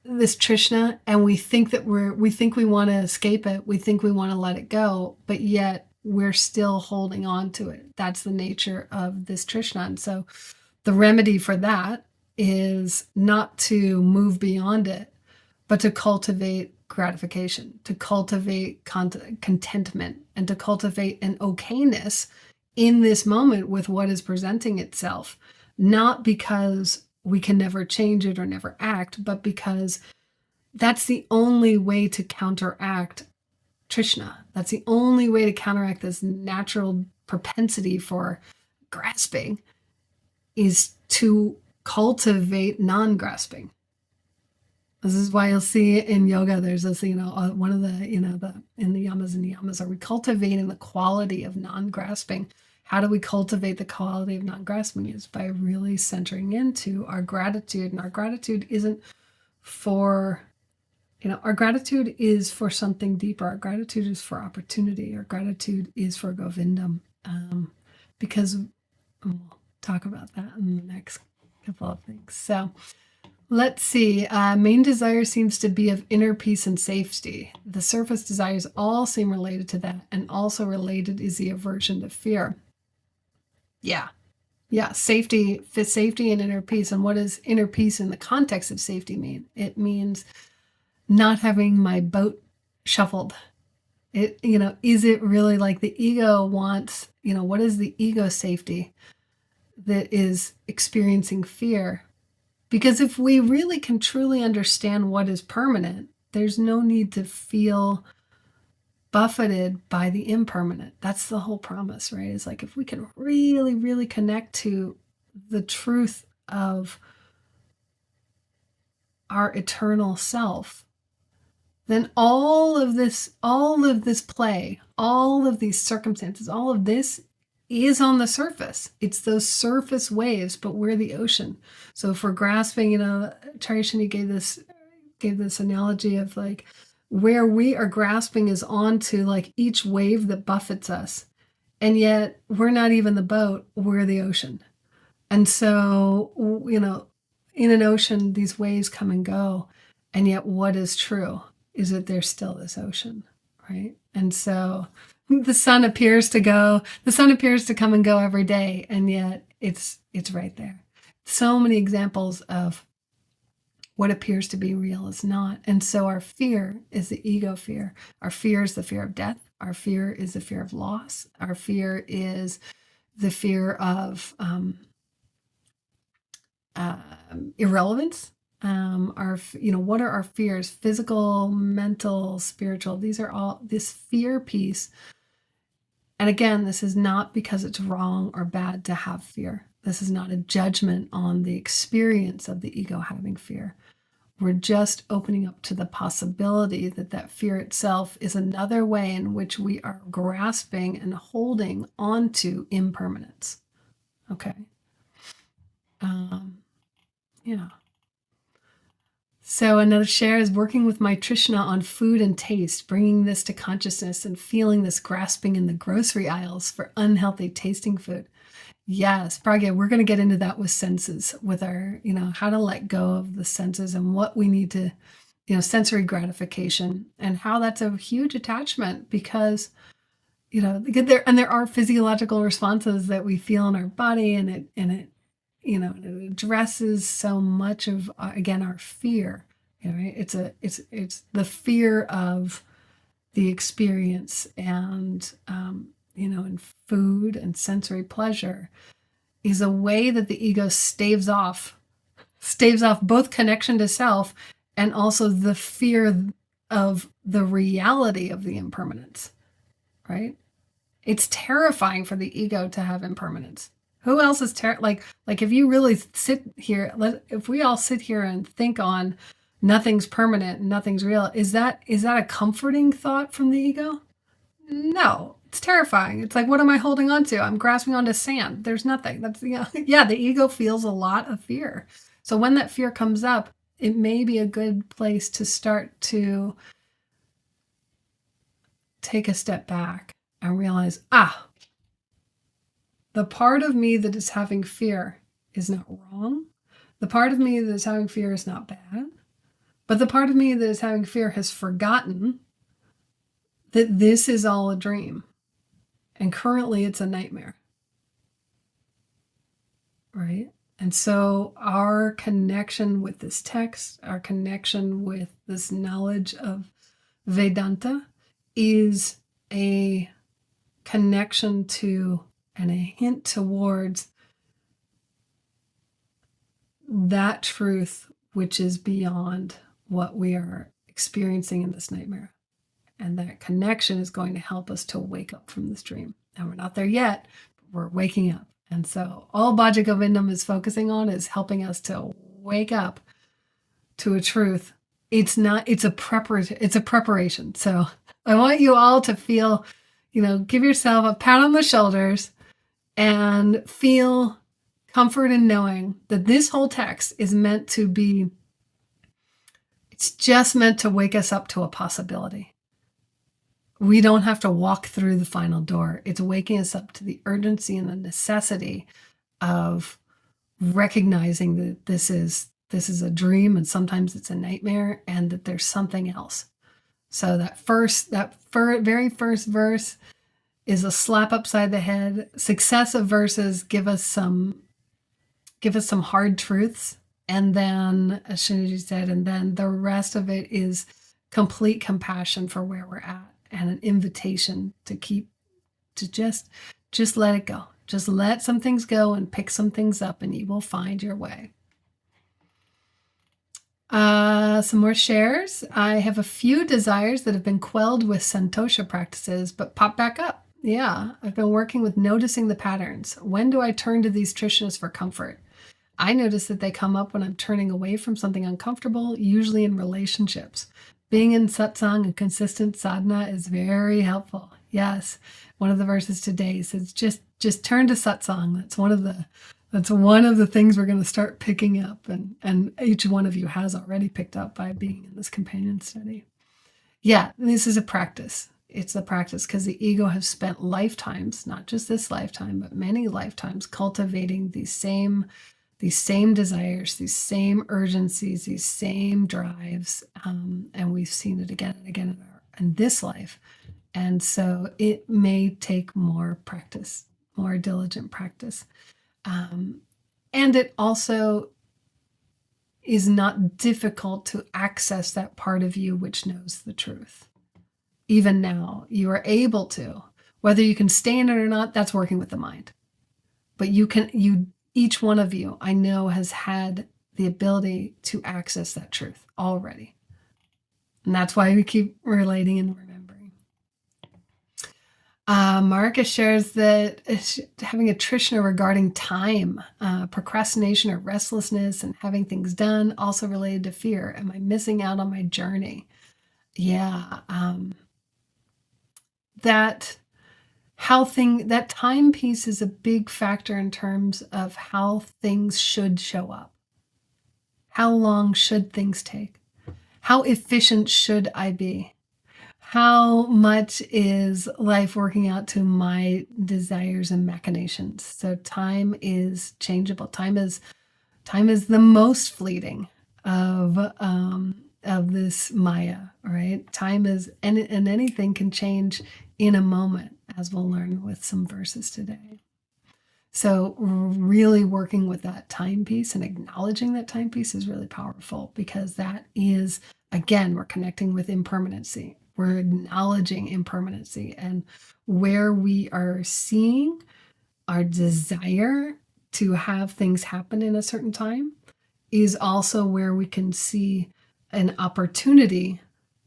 Trishna, and we think we want to escape it. We think we want to let it go, but yet we're still holding on to it. That's the nature of this Trishna. And so the remedy for that is not to move beyond it, but to cultivate gratification, to cultivate contentment, and to cultivate an okayness in this moment with what is presenting itself, not because we can never change it or never act, but because that's the only way to counteract Trishna. That's the only way to counteract this natural propensity for grasping, is to cultivate non-grasping. This is why you'll see in yoga, there's this, one of the, in the yamas and niyamas, are we cultivating the quality of non-grasping? How do we cultivate the quality of non-grasping? Is by really centering into our gratitude. And our gratitude isn't for, our gratitude is for something deeper. Our gratitude is for opportunity. Our gratitude is for Govindam. Because we'll talk about that in the next couple of things. So let's see. Main desire seems to be of inner peace and safety. The surface desires all seem related to that, and also related is the aversion to fear. Yeah, safety and inner peace. And what does inner peace in the context of safety mean? It means not having my boat shuffled. Is it really like the ego wants, what is the ego safety that is experiencing fear? Because if we really can truly understand what is permanent, there's no need to feel buffeted by the impermanent. That's the whole promise, right? It's like if we can really, really connect to the truth of our eternal self, then all of this play, all of these circumstances, all of this is on the surface. It's those surface waves, but we're the ocean. So if we're grasping, Acharya Shunya gave this analogy of like where we are grasping is onto like each wave that buffets us. And yet we're not even the boat, we're the ocean. And so, in an ocean, these waves come and go. And yet what is true is that there's still this ocean, right? And so the sun appears to come and go every day. And yet it's right there. So many examples of what appears to be real is not. And so our fear is the ego fear. Our fear is the fear of death. Our fear is the fear of loss. Our fear is the fear of irrelevance. What are our fears? Physical, mental, spiritual. These are all this fear piece. And again, this is not because it's wrong or bad to have fear. This is not a judgment on the experience of the ego having fear. We're just opening up to the possibility that that fear itself is another way in which we are grasping and holding onto impermanence. Okay. Yeah. So another share is working with my Trishna on food and taste, bringing this to consciousness and feeling this grasping in the grocery aisles for unhealthy tasting food. Yes, Pragya, we're going to get into that with senses, with our, how to let go of the senses and what we need to, sensory gratification and how that's a huge attachment because, there are physiological responses that we feel in our body and it addresses so much of, again, our fear, right? It's the fear of the experience and, in food and sensory pleasure is a way that the ego staves off both connection to self and also the fear of the reality of the impermanence, right? It's terrifying for the ego to have impermanence. Who else is like if you really sit here, if we all sit here and think on nothing's permanent and nothing's real, is that a comforting thought from the ego? No, it's terrifying. It's like, what am I holding on to? I'm grasping onto sand. There's nothing. That's, yeah, the ego feels a lot of fear. So when that fear comes up, it may be a good place to start to take a step back and realize, the part of me that is having fear is not wrong. The part of me that is having fear is not bad. But the part of me that is having fear has forgotten that this is all a dream. And currently it's a nightmare. Right? And so our connection with this text, our connection with this knowledge of Vedanta is a connection to and a hint towards that truth which is beyond what we are experiencing in this nightmare. And that connection is going to help us to wake up from this dream. And we're not there yet, but we're waking up. And so all Bhaja Govindam is focusing on is helping us to wake up to a truth. It's a preparation. So I want you all to feel, give yourself a pat on the shoulders and feel comfort in knowing that this whole text is meant to be, it's just meant to wake us up to a possibility. We don't have to walk through the final door. It's waking us up to the urgency and the necessity of recognizing that this is a dream and sometimes it's a nightmare and that there's something else. So that very first verse is a slap upside the head. Successive verses give us some hard truths. And then, as Shunya said, and then the rest of it is complete compassion for where we're at and an invitation to just let it go. Just let some things go and pick some things up and you will find your way. Some more shares. I have a few desires that have been quelled with Santosha practices, but pop back up. Yeah, I've been working with noticing the patterns. When do I turn to these Trishnas for comfort? I notice that they come up when I'm turning away from something uncomfortable, usually in relationships. Being in satsang and consistent sadhana is very helpful. Yes, one of the verses today says just turn to satsang. That's one of the things we're going to start picking up, and each one of you has already picked up by being in this companion study. Yeah, this is a practice. It's a practice because the ego has spent lifetimes, not just this lifetime, but many lifetimes, cultivating these same desires, these same urgencies, these same drives, and we've seen it again and again in this life. And so it may take more practice, more diligent practice. And it also is not difficult to access that part of you which knows the truth. Even now, you are able to. Whether you can stay in it or not, that's working with the mind. But each one of you, I know, has had the ability to access that truth already. And that's why we keep relating and remembering. Marcus shares that having a Trishna regarding time, procrastination or restlessness and having things done, also related to fear. Am I missing out on my journey? Yeah. That time piece is a big factor in terms of how things should show up. How long should things take? How efficient should I be? How much is life working out to my desires and machinations? So time is changeable. Time is the most fleeting of this Maya, right? Time is, and anything can change in a moment, as we'll learn with some verses today. So really working with that time piece and acknowledging that time piece is really powerful, because that is, again, we're connecting with impermanency. We're acknowledging impermanency, and where we are seeing our desire to have things happen in a certain time is also where we can see an opportunity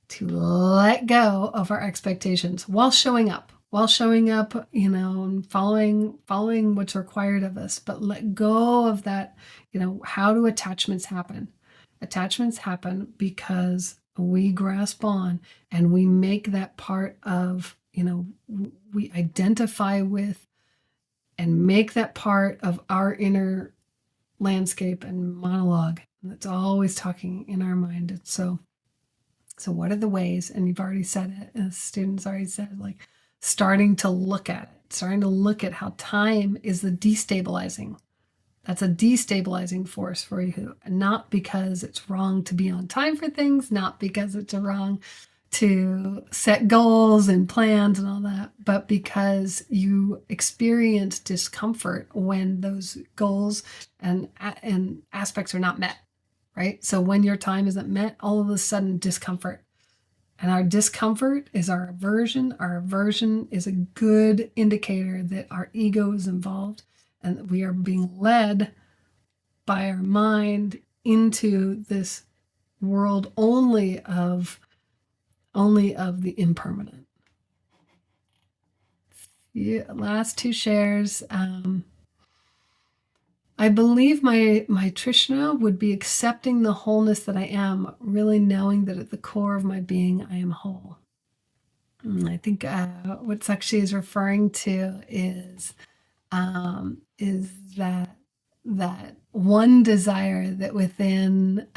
to let go of our expectations while showing up, and following what's required of us, but let go of that. How do attachments happen? Attachments happen because we grasp on and we make that part of, we identify with and make that part of our inner landscape and monologue that's always talking in our mind. And so what are the ways? And you've already said it, and the students already said, like, starting to look at how time is the destabilizing. That's a destabilizing force for you, not because it's wrong to be on time for things, not because it's wrong to set goals and plans and all that, but because you experience discomfort when those goals and aspects are not met, right? So when your time isn't met, all of a sudden discomfort. And our discomfort is our aversion. Our aversion is a good indicator that our ego is involved and that we are being led by our mind into this world only of the impermanent. Yeah, last two shares. I believe my Trishna would be accepting the wholeness that I am, really knowing that at the core of my being, I am whole. And I think what Sakshi is referring to is that one desire that within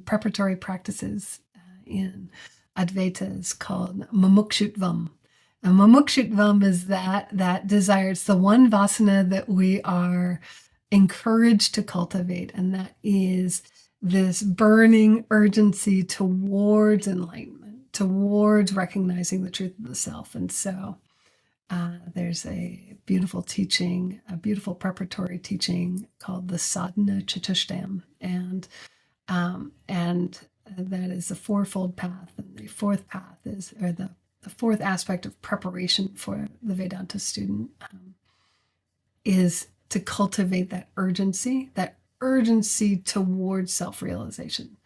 preparatory practices in Advaita is called mumukshutvam. And mumukshutvam is that desire. It's the one vasana that we are encouraged to cultivate, and that is this burning urgency towards enlightenment, towards recognizing the truth of the self. And so there's a beautiful teaching, a beautiful preparatory teaching called the Sadhana Chatushdam, and that is the fourfold path. And the fourth path is, or the fourth aspect of preparation for the Vedanta student, is to cultivate that urgency towards self-realization.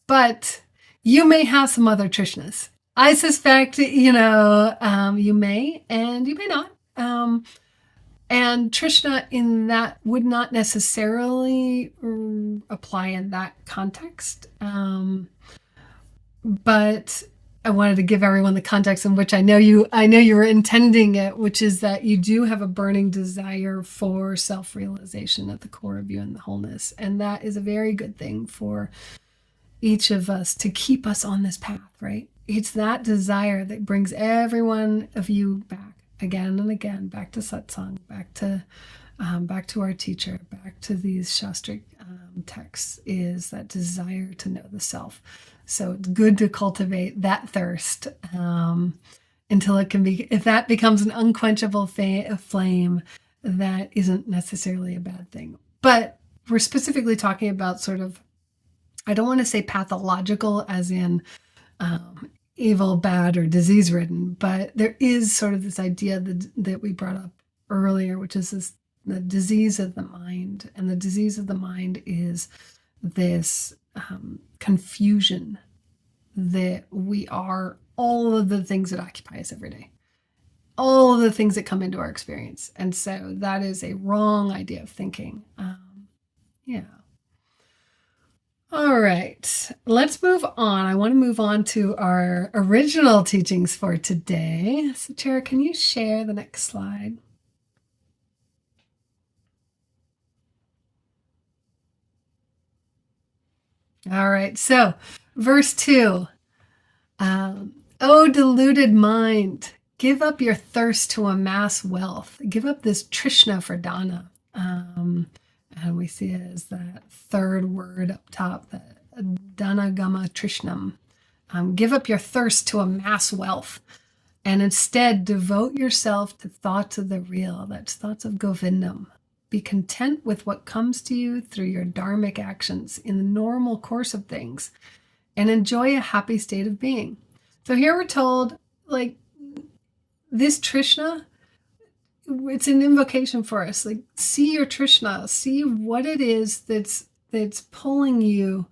But you may have some other Trishnas. I suspect, you may and you may not. And Trishna in that would not necessarily apply in that context. But I wanted to give everyone the context in which I know you were intending it, which is that you do have a burning desire for self-realization at the core of you and the wholeness. And that is a very good thing for each of us to keep us on this path, right? It's that desire that brings every one of you back again and again, back to satsang, back to our teacher, back to these shastric texts, is that desire to know the self. So it's good to cultivate that thirst until it can be, if that becomes an unquenchable flame, that isn't necessarily a bad thing. But we're specifically talking about sort of, I don't want to say pathological as in evil, bad, or disease-ridden, but there is sort of this idea that we brought up earlier, which is the disease of the mind. And the disease of the mind is this confusion that we are all of the things that occupy us every day, all of the things that come into our experience. And so that is a wrong idea of thinking. Yeah. All right, let's move on. I want to move on to our original teachings for today. So, Tara, can you share the next slide? All right, so verse 2. O deluded mind, give up your thirst to amass wealth. Give up this Trishna for dana. And we see it as that third word up top, the dhanagama trishnam. Give up your thirst to amass wealth and instead devote yourself to thoughts of the real. That's thoughts of Govindam. Be content with what comes to you through your dharmic actions in the normal course of things and enjoy a happy state of being. So here we're told, like, this Trishna, it's an invocation for us. Like, see your Trishna, see what it is that's pulling you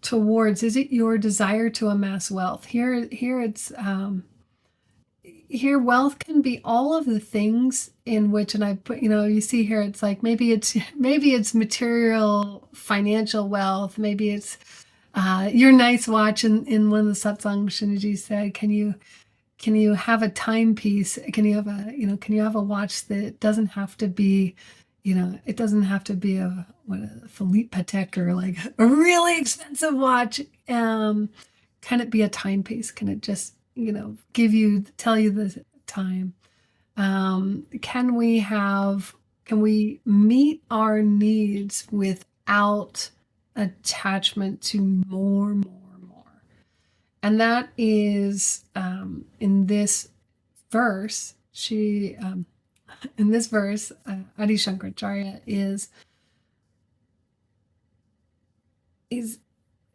towards. Is it your desire to amass wealth? Here it's here wealth can be all of the things in which, and I put, you see here, it's like maybe it's material, financial wealth. Maybe it's your nice watch. In one of the satsang Shinji said, can you have a timepiece? Can you have a watch that doesn't have to be, it doesn't have to be a Philippe Patek or like a really expensive watch. Can it be a timepiece? Can it just, tell you the time? Can we meet our needs without attachment to more? And that is, in this verse, Adi Shankaracharya is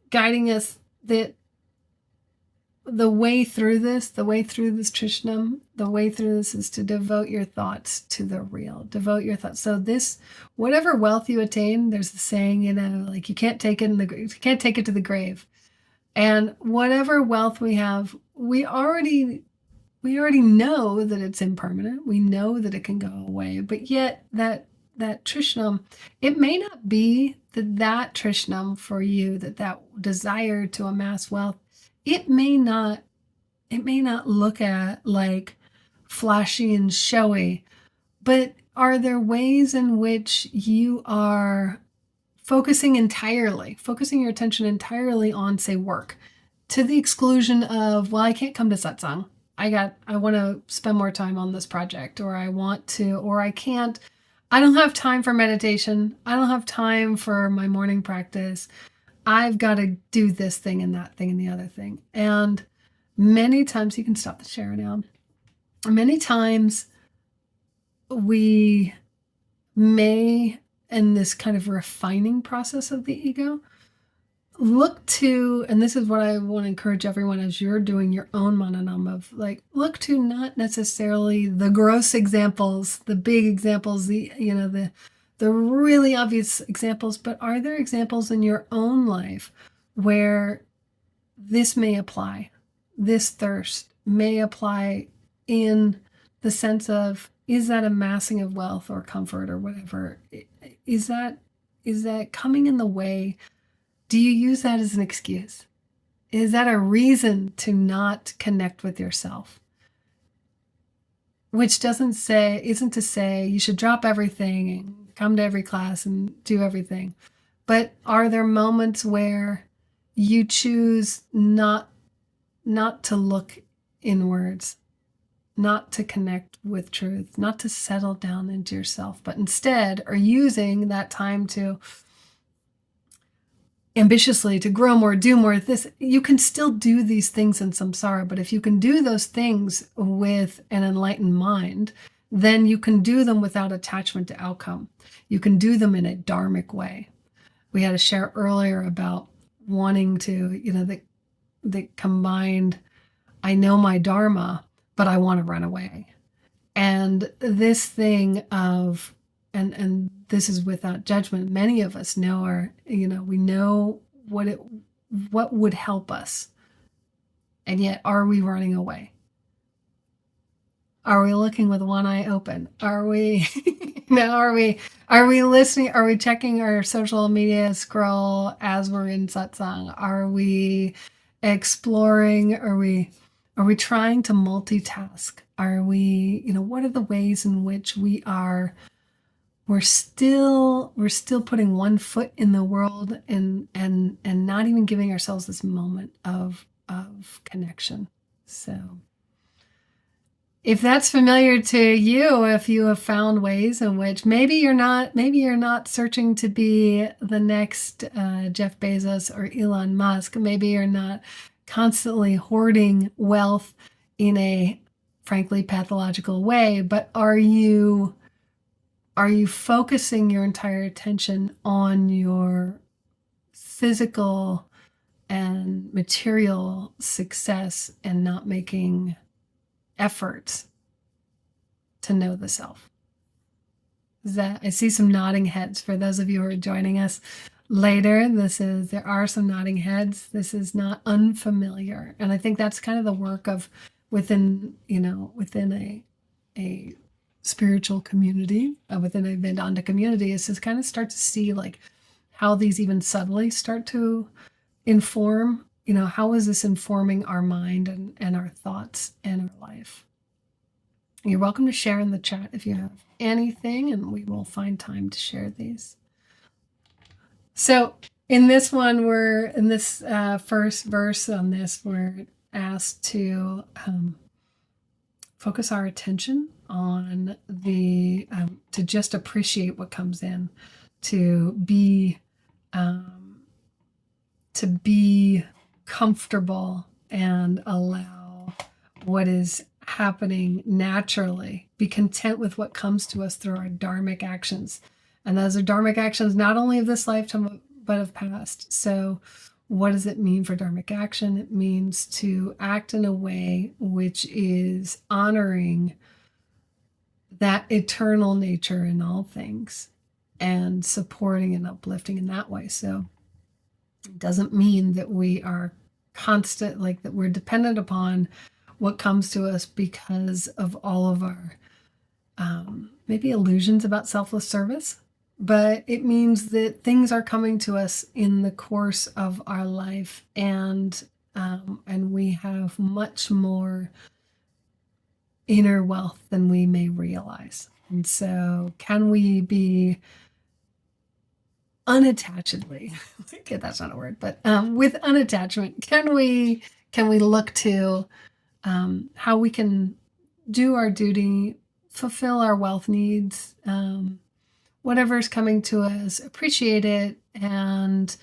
guiding us that the way through this Trishnam, the way through this is to devote your thoughts to the real. Devote your thoughts. So this, whatever wealth you attain, there's the saying, like you can't take it to the grave. And whatever wealth we have, we already know that it's impermanent. We know that it can go away. But yet that Trishnam, it may not be that Trishnam for you, that desire to amass wealth, it may not look at like flashy and showy, but are there ways in which you are focusing your attention entirely on, say, work, to the exclusion of, well, I can't come to satsang. I want to spend more time on this project, or I want to, or I can't. I don't have time for meditation. I don't have time for my morning practice. I've got to do this thing and that thing and the other thing. And many times, you can stop the share now. Many times we may, in this kind of refining process of the ego, look to, and this is what I want to encourage everyone as you're doing your own mananam of, like, look to not necessarily the gross examples, the big examples, the the really obvious examples, but are there examples in your own life where this may apply? This thirst may apply in the sense of, is that amassing of wealth or comfort or whatever? Is that coming in the way? Do you use that as an excuse? Is that a reason to not connect with yourself? Which isn't to say you should drop everything and come to every class and do everything. But are there moments where you choose not to look inwards, not to connect with truth, not to settle down into yourself, but instead are using that time to ambitiously to grow more, do more? You can still do these things in samsara, but if you can do those things with an enlightened mind, then you can do them without attachment to outcome. You can do them in a dharmic way. We had a share earlier about wanting to, the combined, I know my dharma, but I want to run away. And this thing of, and this is without judgment, many of us know we know what would help us. And yet, are we running away? Are we looking with one eye open? Are we, are we listening? Are we checking our social media scroll as we're in satsang? Are we exploring? Are we trying to multitask? Are we, what are the ways in which we're still putting one foot in the world and not even giving ourselves this moment of connection? So if that's familiar to you, if you have found ways in which maybe you're not searching to be the next Jeff Bezos or Elon Musk, maybe you're not constantly hoarding wealth in a frankly pathological way, but are you focusing your entire attention on your physical and material success and not making efforts to know the self? I see some nodding heads for those of you who are joining us later. There are some nodding heads. This is not unfamiliar. And I think that's kind of the work of within a spiritual community, within a Vedanta community, is to kind of start to see like how these even subtly start to inform, how is this informing our mind and our thoughts and our life? You're welcome to share in the chat if you have anything, and we will find time to share these. So in this one, in this first verse on this, we're asked to focus our attention on to just appreciate what comes in, to be comfortable and allow what is happening naturally, be content with what comes to us through our dharmic actions. And those are dharmic actions not only of this lifetime, but of past. So what does it mean for dharmic action? It means to act in a way which is honoring that eternal nature in all things and supporting and uplifting in that way. So it doesn't mean that we are constant, like that we're dependent upon what comes to us because of all of our maybe illusions about selfless service. But it means that things are coming to us in the course of our life, and we have much more inner wealth than we may realize. And so can we be unattachedly, okay, that's not a word, but with unattachment, can we look to how we can do our duty, fulfill our wealth needs, whatever's coming to us, appreciate it, and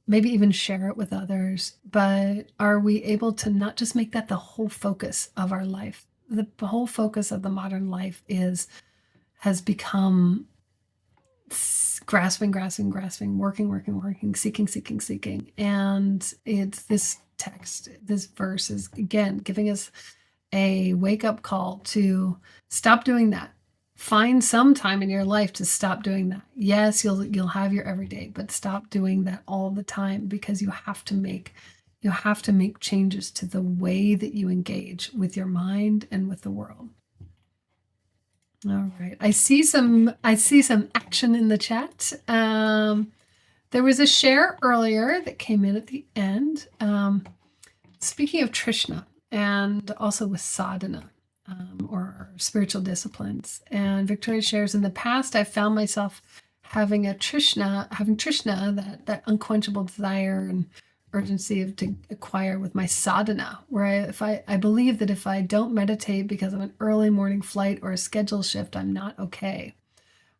maybe even share it with others. But are we able to not just make that the whole focus of our life? The whole focus of the modern life has become grasping, working, seeking. And it's this text, this verse is again giving us a wake-up call to stop doing that. find some time in your life to stop doing that. Yes, you'll have your everyday, but stop doing that all the time, because you have to make changes to the way that you engage with your mind and with the world. All right. I see some action in the chat. There was a share earlier that came in at the end. Speaking of Trishna, and also with sadhana, or spiritual disciplines. And Victoria shares, in the past, I found myself having Trishna, that unquenchable desire and urgency to acquire with my sadhana, where I believe that if I don't meditate because of an early morning flight or a schedule shift, I'm not okay.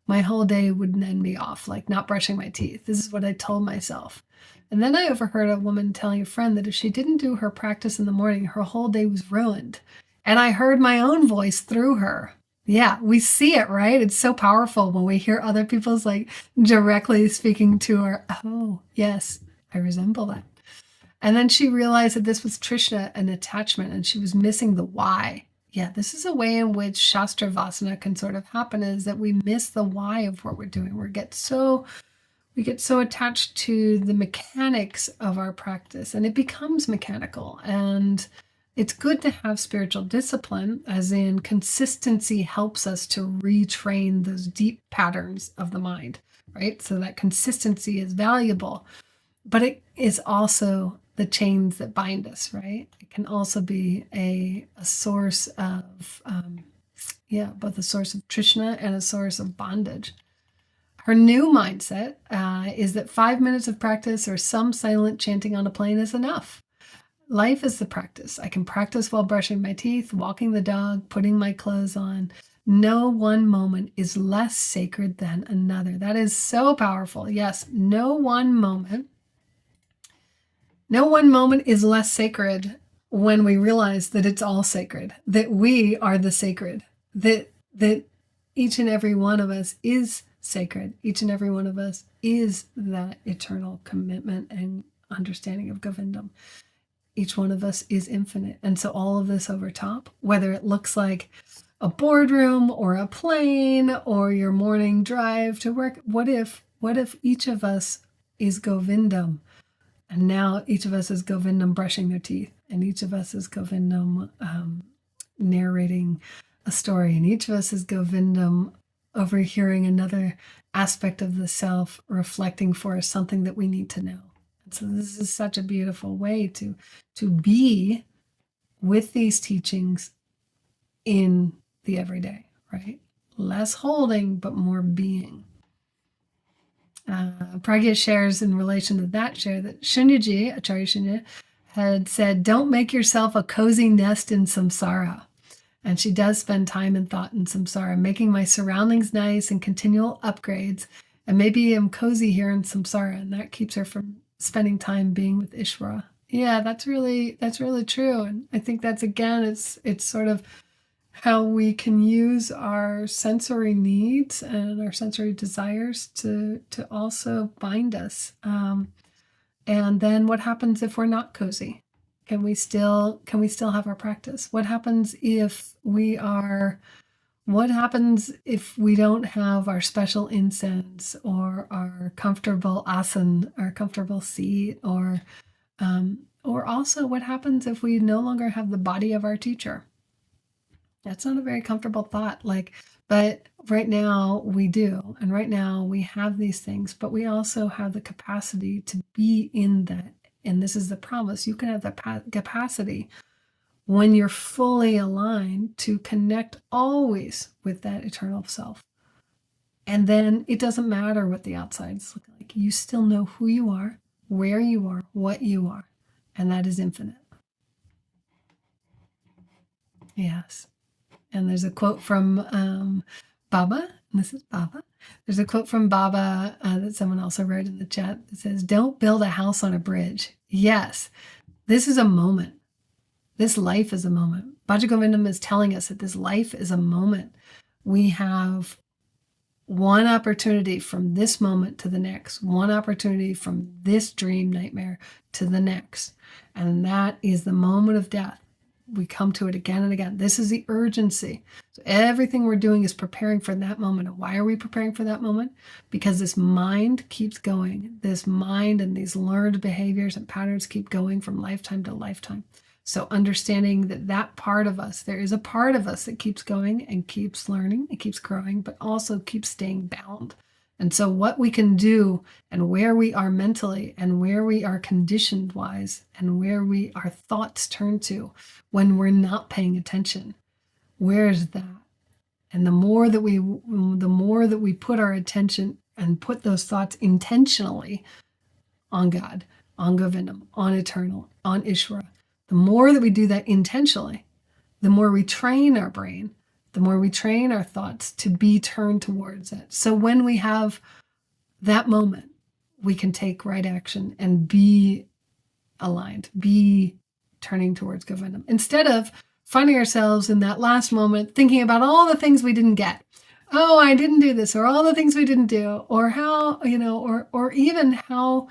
My whole day would then be off, like not brushing my teeth. This is what I told myself. And then I overheard a woman telling a friend that if she didn't do her practice in the morning, her whole day was ruined. And I heard my own voice through her. Yeah, we see it, right? It's so powerful when we hear other people's like directly speaking to her. Oh, yes, I resemble that. And then she realized that this was Trishna, an attachment, and she was missing the why. Yeah, this is a way in which Shastra Vasana can sort of happen, is that we miss the why of what we're doing. We get so attached to the mechanics of our practice, and it becomes mechanical. And it's good to have spiritual discipline, as in consistency helps us to retrain those deep patterns of the mind, right? So that consistency is valuable, but it is also the chains that bind us, right? It can also be a source of, both a source of Trishna and a source of bondage. Her new mindset is that 5 minutes of practice or some silent chanting on a plane is enough. Life is the practice. I can practice while brushing my teeth, walking the dog, putting my clothes on. No one moment is less sacred than another. That is so powerful. Yes, no one moment is less sacred when we realize that it's all sacred, that we are the sacred, that each and every one of us is sacred. Each and every one of us is that eternal commitment and understanding of Govindam. Each one of us is infinite. And so all of this over top, whether it looks like a boardroom or a plane or your morning drive to work, what if each of us is Govindam? And now each of us is Govindam brushing their teeth, and each of us is Govindam narrating a story, and each of us is Govindam overhearing another aspect of the self reflecting for us something that we need to know. And so this is such a beautiful way to be with these teachings in the everyday, right? Less holding, but more being. Pragya shares in relation to that share that Shunyaji, Acharya Shunya, had said, don't make yourself a cozy nest in samsara. And she does spend time and thought in samsara, making my surroundings nice and continual upgrades. And maybe I'm cozy here in samsara, and that keeps her from spending time being with Ishvara. Yeah, that's really true. And I think that's, again, it's sort of how we can use our sensory needs and our sensory desires to also bind us. And then what happens if we're not cozy? Can we still have our practice? What happens if we don't have our special incense or our comfortable asana, our comfortable seat, or also what happens if we no longer have the body of our teacher? That's not a very comfortable thought, but right now we do. And right now we have these things, but we also have the capacity to be in that. And this is the promise. You can have the capacity when you're fully aligned to connect always with that eternal self. And then it doesn't matter what the outsides look like. You still know who you are, where you are, what you are. And that is infinite. Yes. And there's a quote from Baba, and this is Baba. There's a quote from Baba that someone also wrote in the chat that says, don't build a house on a bridge. Yes, this is a moment. This life is a moment. Bhaja Govindam is telling us that this life is a moment. We have one opportunity from this moment to the next, one opportunity from this dream nightmare to the next. And that is the moment of death. we come to it again and again. This is the urgency. So everything we're doing is preparing for that moment. And why are we preparing for that moment? Because this mind keeps going. This mind and these learned behaviors and patterns keep going from lifetime to lifetime. So understanding that part of us, there is a part of us that keeps going and keeps learning, it keeps growing, but also keeps staying bound. And so what we can do and where we are mentally and where we are conditioned wise and where our thoughts turn to when we're not paying attention, where is that? And the more that we put our attention and put those thoughts intentionally on God, on Govindam, on eternal, on Ishvara, the more that we do that intentionally, the more we train our brain, the more we train our thoughts to be turned towards it. So when we have that moment, we can take right action and be aligned, be turning towards Govindam. Instead of finding ourselves in that last moment thinking about all the things we didn't get. Oh, I didn't do this, or all the things we didn't do, or how, or even how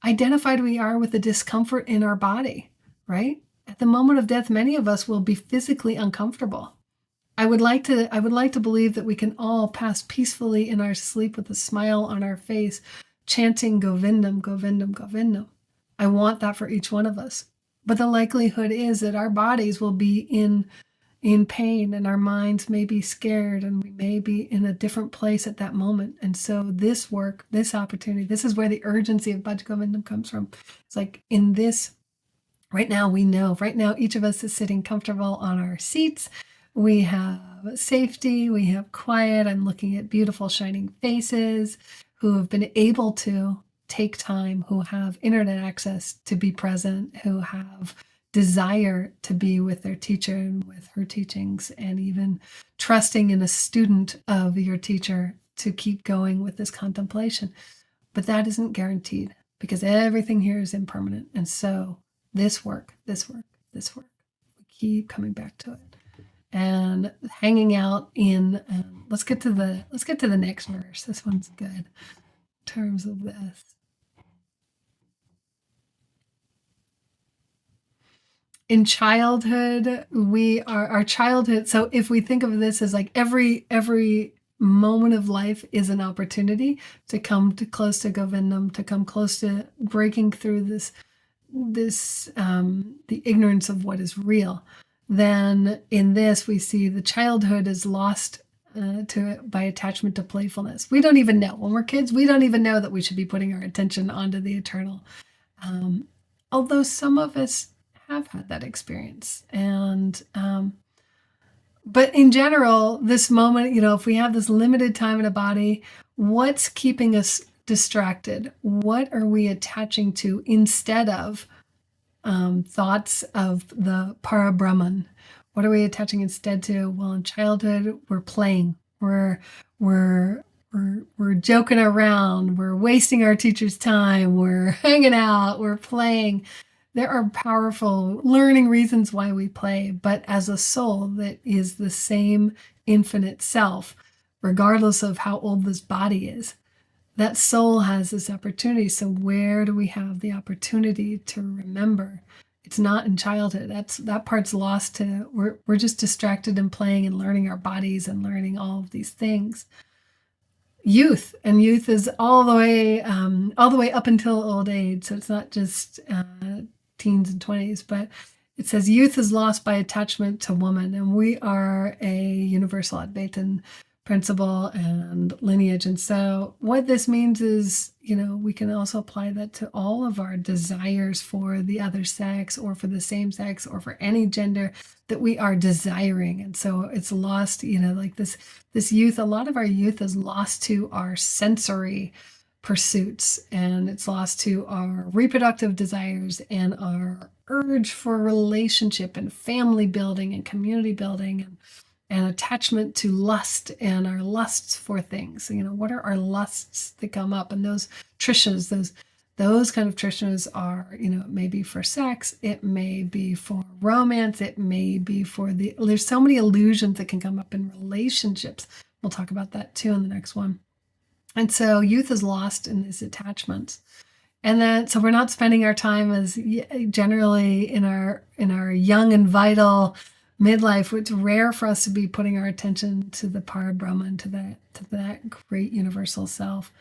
identified we are with the discomfort in our body, right? At the moment of death, many of us will be physically uncomfortable. I would like to believe that we can all pass peacefully in our sleep with a smile on our face, chanting Govindam, Govindam, Govindam. I want that for each one of us. But the likelihood is that our bodies will be in pain and our minds may be scared and we may be in a different place at that moment. And so this work, this opportunity, this is where the urgency of Bhaja Govindam comes from. It's like in this, right now we know, right now each of us is sitting comfortable on our seats. We have safety, we have quiet. I'm looking at beautiful shining faces who have been able to take time, who have internet access to be present, who have desire to be with their teacher and with her teachings, and even trusting in a student of your teacher to keep going with this contemplation. But that isn't guaranteed because everything here is impermanent. And so this work, we keep coming back to it. And hanging out in, let's get to the next verse. This one's good in terms of this. In childhood, our childhood. So if we think of this as like every moment of life is an opportunity to come close to Govindam, to come close to breaking through the ignorance of what is real. Then in this, we see the childhood is lost by attachment to playfulness. We don't even know. When we're kids, we don't even know that we should be putting our attention onto the eternal. Although some of us have had that experience. And but in general, this moment, if we have this limited time in a body, what's keeping us distracted? What are we attaching to instead of thoughts of the Parabrahman? What are we attaching instead to? Well, in childhood, we're playing. We're joking around. We're wasting our teacher's time. We're hanging out. We're playing. There are powerful learning reasons why we play, but as a soul that is the same infinite self, regardless of how old this body is, that soul has this opportunity. So where do we have the opportunity to remember? It's not in childhood. That part's lost to, we're just distracted and playing and learning our bodies and learning all of these things. Youth is all the way up until old age. So it's not just teens and 20s, but it says youth is lost by attachment to woman, and we are a universal Advaitin principle and lineage. And so what this means is, we can also apply that to all of our desires for the other sex or for the same sex or for any gender that we are desiring. And so it's lost, like this youth, a lot of our youth is lost to our sensory pursuits, and it's lost to our reproductive desires and our urge for relationship and family building and community building and attachment to lust and our lusts for things. What are our lusts that come up? And those trishnas, those kind of trishnas are, it may be for sex, it may be for romance, it may be for there's so many illusions that can come up in relationships. We'll talk about that too in the next one. And so youth is lost in these attachments. And then, so we're not spending our time as generally in our young and vital midlife. It's rare for us to be putting our attention to the Parabrahman, to that great universal self.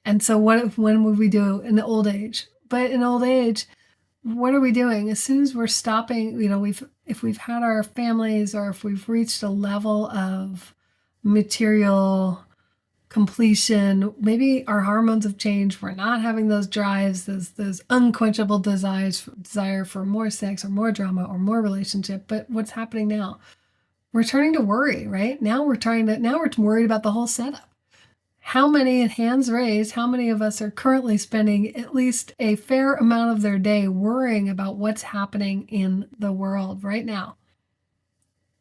And so, when would we do in the old age? But in old age, what are we doing? As soon as we're stopping, if we've had our families, or if we've reached a level of material completion, maybe our hormones have changed, we're not having those drives, those unquenchable desire for more sex or more drama or more relationship. But what's happening now? We're turning to worry, right? Now we're worried about the whole setup. How many hands raised, how many of us are currently spending at least a fair amount of their day worrying about what's happening in the world right now?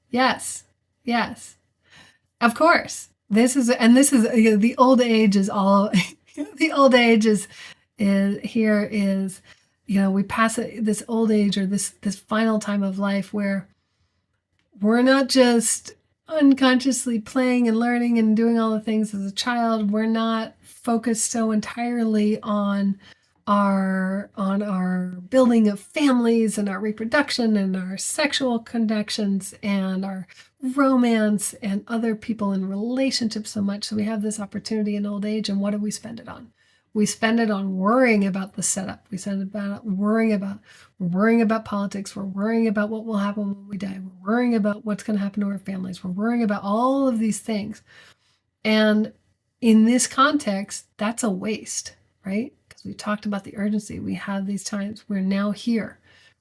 Yes. Of course. This is the old age is all the old age is here is, we pass this old age, or this final time of life where we're not just unconsciously playing and learning and doing all the things as a child. We're not focused so entirely on our building of families and our reproduction and our sexual connections and our romance and other people in relationships so much. So we have this opportunity in old age, and what do we spend it on? We spend it on worrying about the setup. We spend it about worrying about politics. We're worrying about what will happen when we die. We're worrying about what's going to happen to our families. We're worrying about all of these things. And in this context, that's a waste, right? Because we talked about the urgency. We have these times. We're now here.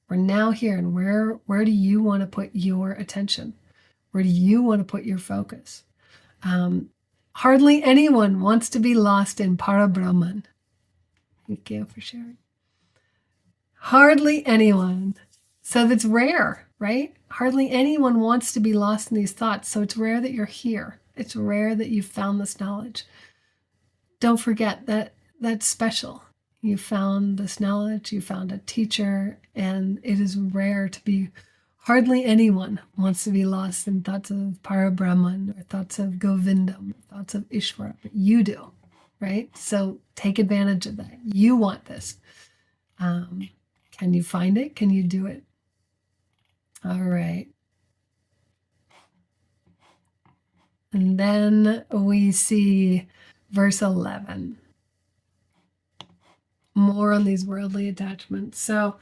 And where do you want to put your attention? Where do you want to put your focus? Hardly anyone wants to be lost in Parabrahman. Thank you for sharing. Hardly anyone. So that's rare, right? Hardly anyone wants to be lost in these thoughts. So it's rare that you're here. It's rare that you've found this knowledge. Don't forget that that's special. You found this knowledge, you found a teacher, and it is rare to be. Hardly anyone wants to be lost in thoughts of Parabrahman or thoughts of Govindam, thoughts of Ishvara, but you do, right? So take advantage of that. You want this. Can you find it? Can you do it? All right. And then we see verse 11. More on these worldly attachments. So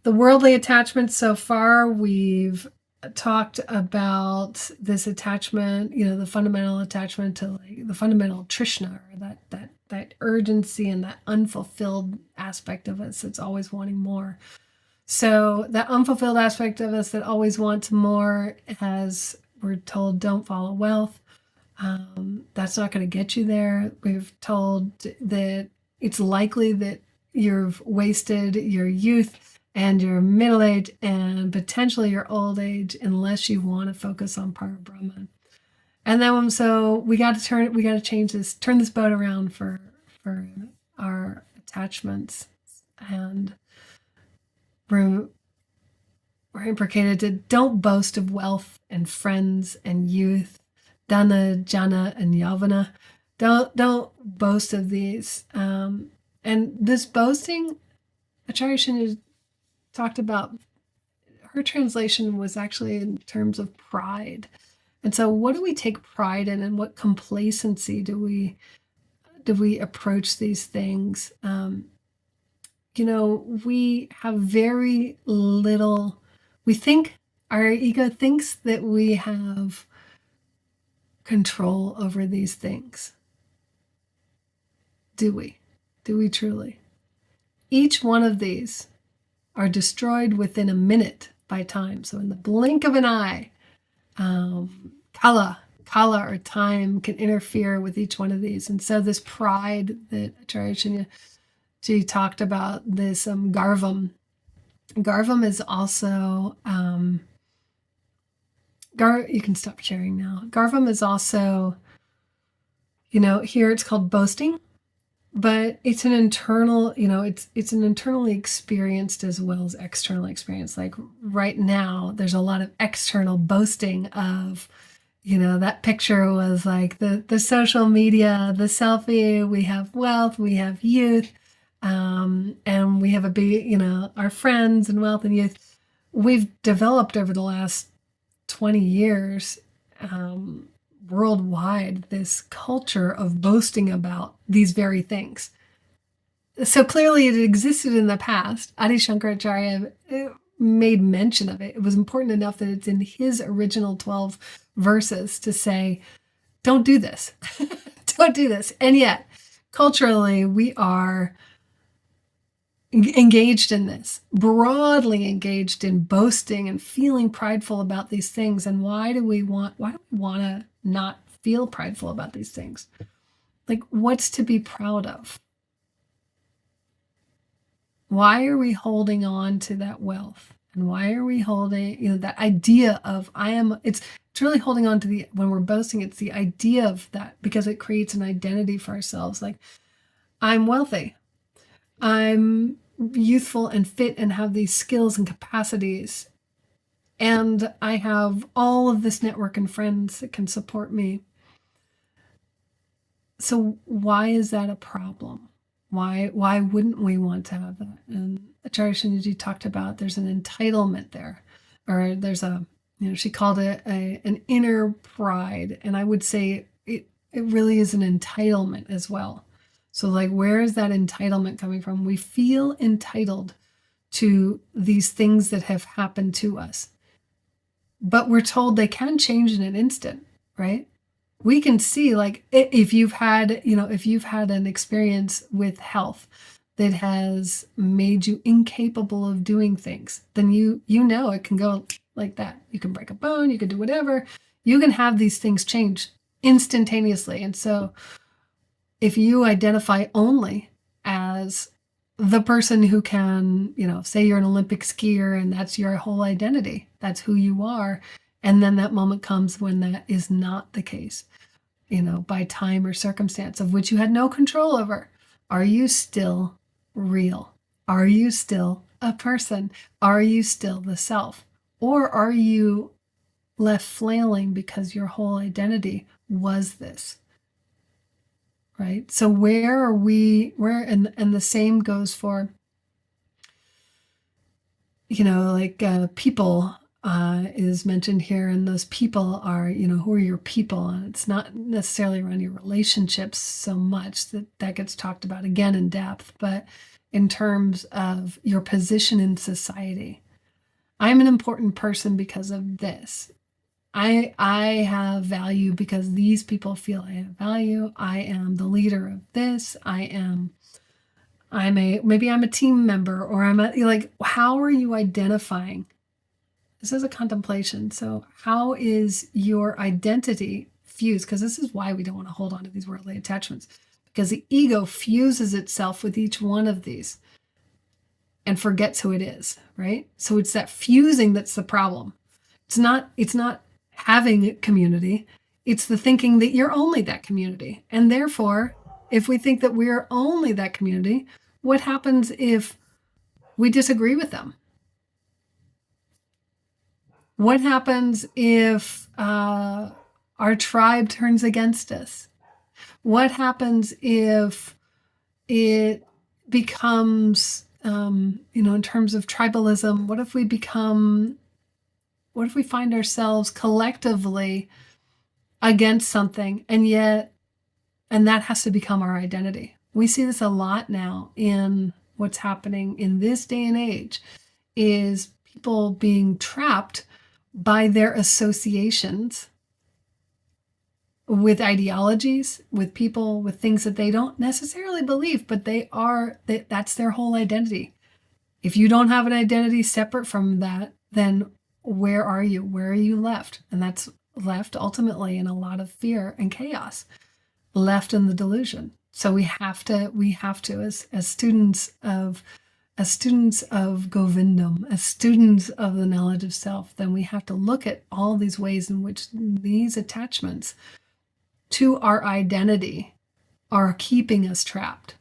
the worldly attachments so far, we've talked about this attachment, the fundamental attachment to the fundamental Trishna, or that urgency and that unfulfilled aspect of us that's always wanting more. So that unfulfilled aspect of us that always wants more, as we're told, don't follow wealth. That's not going to get you there. We've told that it's likely that you've wasted your youth and your middle age and potentially your old age unless you want to focus on Parabrahman. And then so we got to change this, turn this boat around for our attachments, and we're implicated to don't boast of wealth and friends and youth, dana, jana, and yavana. Don't boast of these. And this boasting, Acharya Shunya talked about, her translation was actually in terms of pride. And so what do we take pride in, and what complacency do we approach these things? We have very little, our ego thinks that we have control over these things. Do we? Do we truly? Each one of these are destroyed within a minute by time. So in the blink of an eye, kala or time can interfere with each one of these. And so this pride that Acharya Shunya, she talked about, this garvam. Garvam is also, you can stop sharing now. Garvam is also, here it's called boasting, but it's an internal, it's an internally experienced as well as external experience. Like right now, there's a lot of external boasting of, that picture was like the social media, the selfie, we have wealth, we have youth, And we have a big, our friends and wealth and youth, we've developed over the last 20 years worldwide this culture of boasting about these very things. So clearly it existed in the past. Adi Shankaracharya made mention of it. It was important enough that it's in his original 12 verses to say, don't do this. Don't do this. And yet, culturally, we are engaged in this, broadly engaged in boasting and feeling prideful about these things. And why do we want to not feel prideful about these things? Like, what's to be proud of? Why are we holding on to that wealth? And why are we holding, that idea of it's really holding on to when we're boasting, it's the idea of that, because it creates an identity for ourselves. Like, I'm wealthy. I'm youthful and fit and have these skills and capacities. And I have all of this network and friends that can support me. So why is that a problem? Why wouldn't we want to have that? And Acharya Shunya talked about there's an entitlement there, or there's she called it an inner pride. And I would say it really is an entitlement as well. So like, where is that entitlement coming from? We feel entitled to these things that have happened to us, but we're told they can change in an instant, right? We can see, like, if you've had an experience with health that has made you incapable of doing things, then it can go like that. You can break a bone, you can do whatever. You can have these things change instantaneously. And so if you identify only as the person who can, say you're an Olympic skier and that's your whole identity, that's who you are. And then that moment comes when that is not the case, by time or circumstance of which you had no control over. Are you still real? Are you still a person? Are you still the self? Or are you left flailing because your whole identity was this? Right? So where are we, and the same goes for, people is mentioned here, and those people are, who are your people? And it's not necessarily around your relationships so much that gets talked about again in depth, but in terms of your position in society. I'm an important person because of this. I have value because these people feel I have value. I am the leader of this. Maybe I'm a team member, or how are you identifying? This is a contemplation. So how is your identity fused? Because this is why we don't want to hold on to these worldly attachments, because the ego fuses itself with each one of these and forgets who it is, right? So it's that fusing that's the problem. It's not having community. It's the thinking that you're only that community. And therefore, if we think that we're only that community, what happens if we disagree with them? What happens if our tribe turns against us? What happens if it becomes, in terms of tribalism, what if we find ourselves collectively against something, and that has to become our identity? We see this a lot now in what's happening in this day and age, is people being trapped by their associations with ideologies, with people, with things that they don't necessarily believe, but that's their whole identity. If you don't have an identity separate from that, then where are you? Where are you left? And that's left ultimately in a lot of fear and chaos, left in the delusion. So we have to, as students of Govindam, as students of the knowledge of self, then we have to look at all these ways in which these attachments to our identity are keeping us trapped.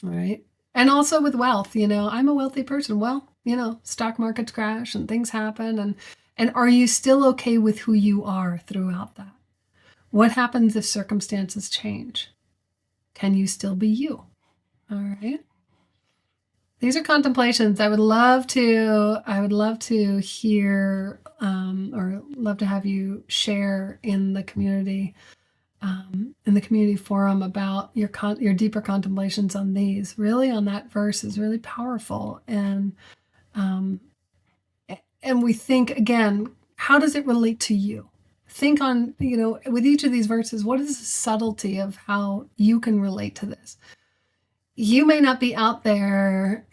All right. And also with wealth, I'm a wealthy person. Well, stock markets crash and things happen. And are you still okay with who you are throughout that? What happens if circumstances change? Can you still be you? All right. These are contemplations. I would love to hear, or love to have you share in the community forum about your deeper contemplations on these. Really, on that verse is really powerful, um, and we think again, how does it relate to you? Think on, with each of these verses, what is the subtlety of how you can relate to this? You may not be out there,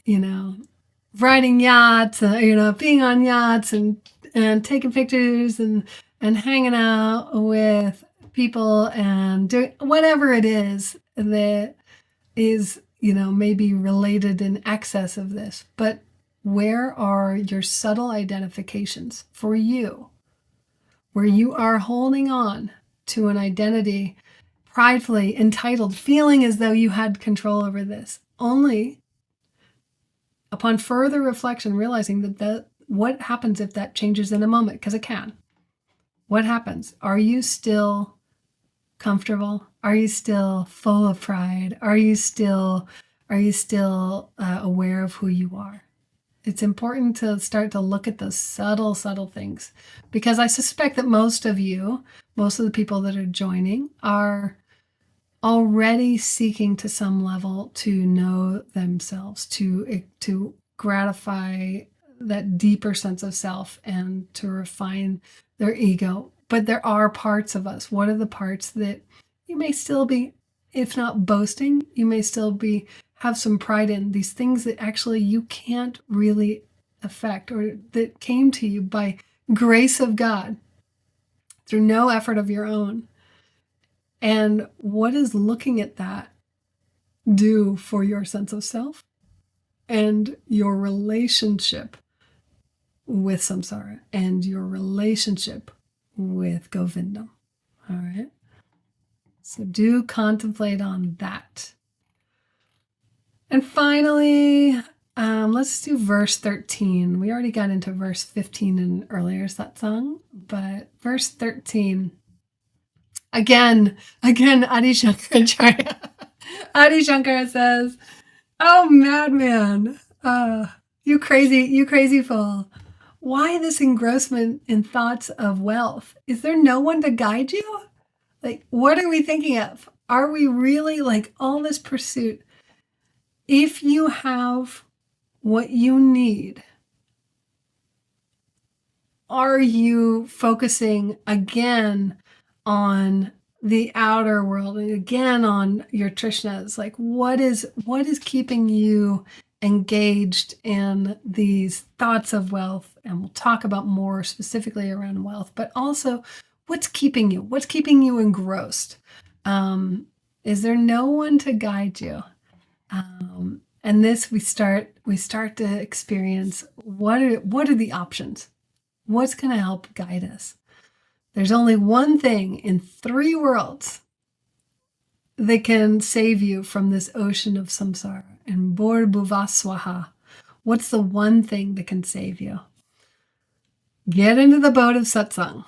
riding yachts, being on yachts and taking pictures and hanging out with people and doing whatever it is that is, maybe related in excess of this. But where are your subtle identifications for you, where you are holding on to an identity pridefully, entitled, feeling as though you had control over this, only upon further reflection, realizing that what happens if that changes in a moment? Because it can. What happens? Are you still comfortable? Are you still full of pride? Are you still aware of who you are? It's important to start to look at those subtle things, because I suspect that most of the people that are joining are already seeking to some level to know themselves, to gratify that deeper sense of self and to refine their ego. But there are parts of us. What are the parts that you may still be, if not boasting, you may still have some pride in, these things that actually you can't really affect, or that came to you by grace of God through no effort of your own? And what does looking at that do for your sense of self and your relationship with samsara and your relationship with Govindam? All right. So do contemplate on that. And finally, let's do verse 13. We already got into verse 15 in earlier satsang, but verse 13. Again, Adi Shankaracharya. Adi Shankara says, "Oh, madman, you crazy fool. Why this engrossment in thoughts of wealth? Is there no one to guide you? Like, what are we thinking of? Are we really like all this pursuit? If you have what you need, are you focusing again on the outer world and again on your Trishnas? Like, what is keeping you engaged in these thoughts of wealth? And we'll talk about more specifically around wealth, but also what's keeping you engrossed? Is there no one to guide you? And this we start to experience what are the options? What's going to help guide us? There's only one thing in 3 worlds that can save you from this ocean of samsara. And Bor Bhuvaswaha. What's the one thing that can save you? Get into the boat of satsang.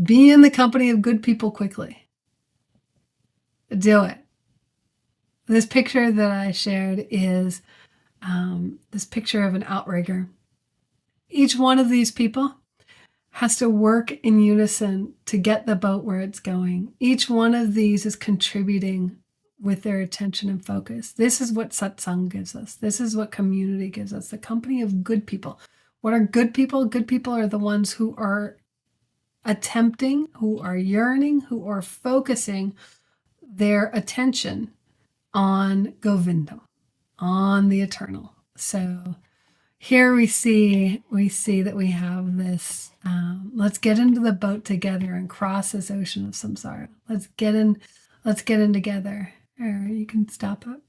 Be in the company of good people quickly. Do it. This picture that I shared is this picture of an outrigger. Each one of these people has to work in unison to get the boat where it's going. Each one of these is contributing with their attention and focus. This is what satsang gives us. This is what community gives us, the company of good people. What are good people? Good people are the ones who are attempting, who are yearning, who are focusing their attention on Govindam, on the eternal. So here we see that we have this, let's get into the boat together and cross this ocean of samsara. Let's get in together. Or you can stop it.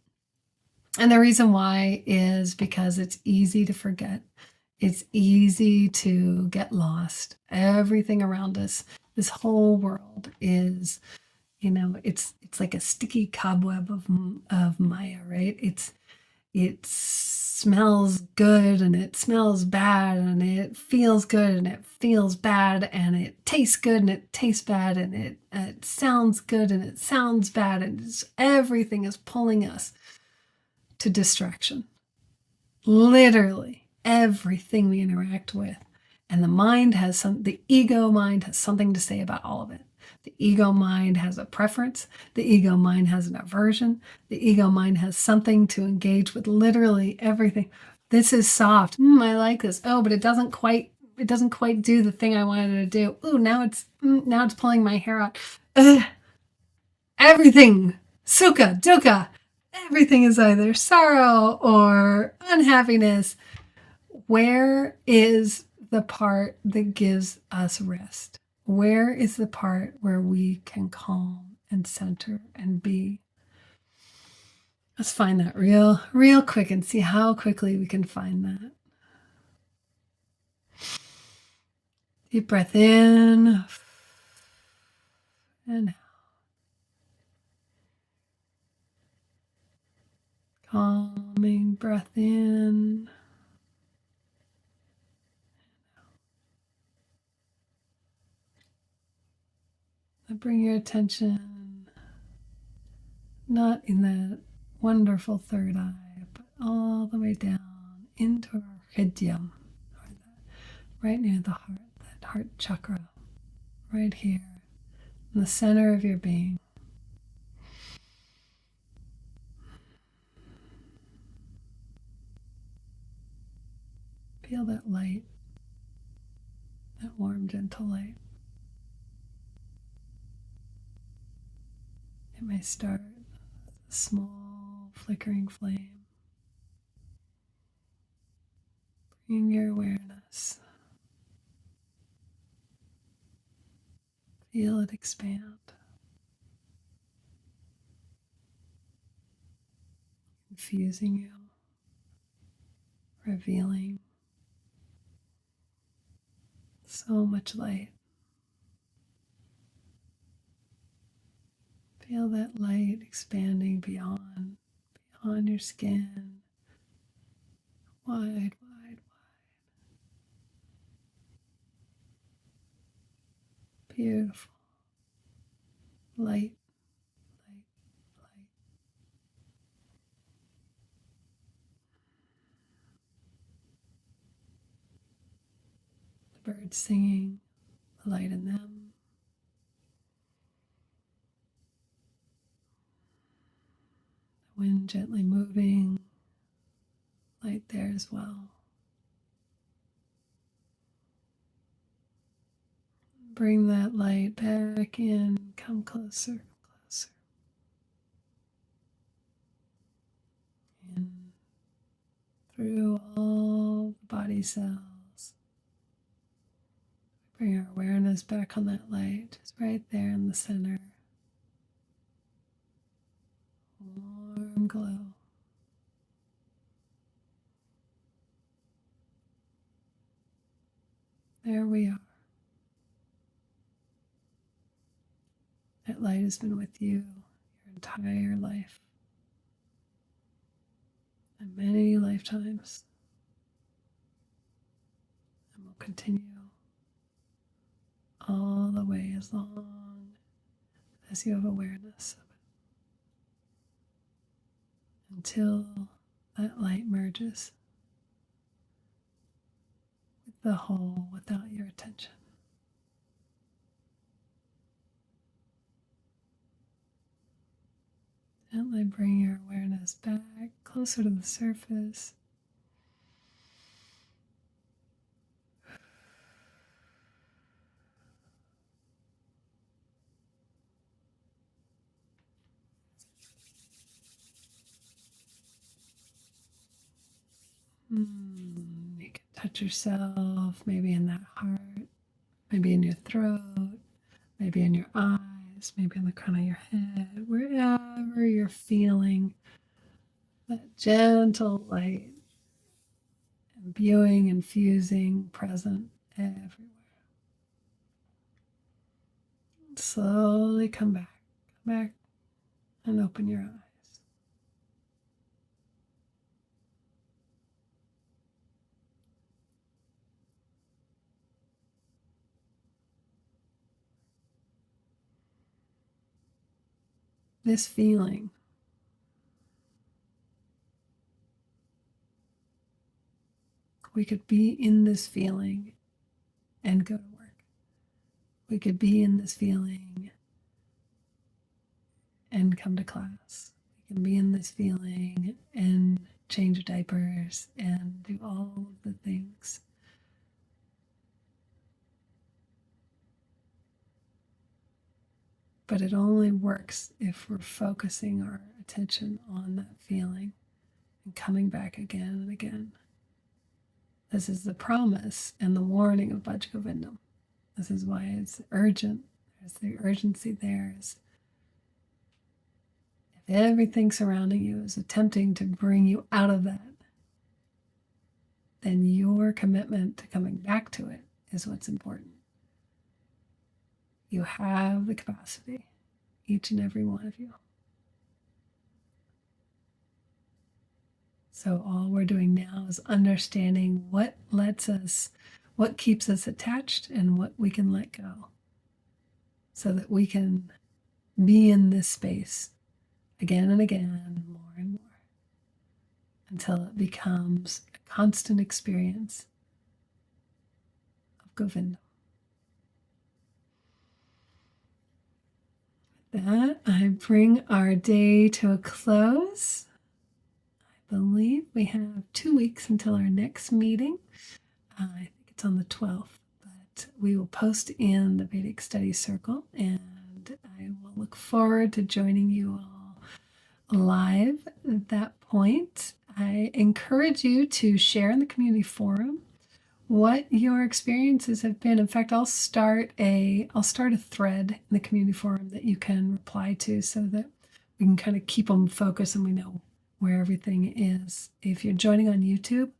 And the reason why is because it's easy to forget. It's easy to get lost. Everything around us, this whole world is, it's like a sticky cobweb of Maya, right? It smells good and it smells bad and it feels good and it feels bad and it tastes good and it tastes bad and it sounds good and it sounds bad and everything is pulling us to distraction. Literally everything we interact with. And the ego mind has something to say about all of it. The ego mind has a preference. The ego mind has an aversion. The ego mind has something to engage with literally everything. This is soft. I like this. Oh, but it doesn't quite do the thing I wanted it to do. Ooh, now it's pulling my hair out. Ugh. Everything, sukha, dukkha, everything is either sorrow or unhappiness. Where is the part that gives us rest? Where is the part where we can calm and center and be? Let's find that real quick and see how quickly we can find that. Deep breath in and out. Calming breath in. Bring your attention not in that wonderful third eye, but all the way down into our hridyam, right near the heart, that heart chakra, right here in the center of your being. Feel that light, that warm, gentle light. It may start with a small flickering flame. Bring your awareness. Feel it expand. Infusing you, revealing so much light. Feel that light expanding beyond your skin, wide, wide, wide. Beautiful. Light, light, light. The birds singing, the light in them. The wind gently moving, light there as well. Bring that light back in, come closer, closer. In through all the body cells. Bring our awareness back on that light, just right there in the center. Warm glow. There we are. That light has been with you your entire life and many lifetimes, and will continue all the way as long as you have awareness of it, until that light merges with the whole without your attention. Gently bring your awareness back closer to the surface. You can touch yourself, maybe in that heart, maybe in your throat, maybe in your eyes, maybe in the crown of your head, wherever you're feeling that gentle light imbuing, infusing, present everywhere. Slowly come back and open your eyes. This feeling We could be in this feeling and go to work. We could be in this feeling and come to class. We can be in this feeling and change diapers and do all of the things. But it only works if we're focusing our attention on that feeling and coming back again and again. This is the promise and the warning of Bhaja Govindam. This is why it's urgent. There's the urgency there. If everything surrounding you is attempting to bring you out of that, then your commitment to coming back to it is what's important. You have the capacity, each and every one of you. So all we're doing now is understanding what keeps us attached and what we can let go, so that we can be in this space again and again, more and more, until it becomes a constant experience of Govindam. With that, I bring our day to a close. I believe we have 2 weeks until our next meeting. I think it's on the 12th, but we will post in the Vedic Study Circle, and I will look forward to joining you all live at that point. I encourage you to share in the community forum what your experiences have been. In fact, I'll start a thread in the community forum that you can reply to, so that we can kind of keep them focused and we know where everything is. If you're joining on YouTube,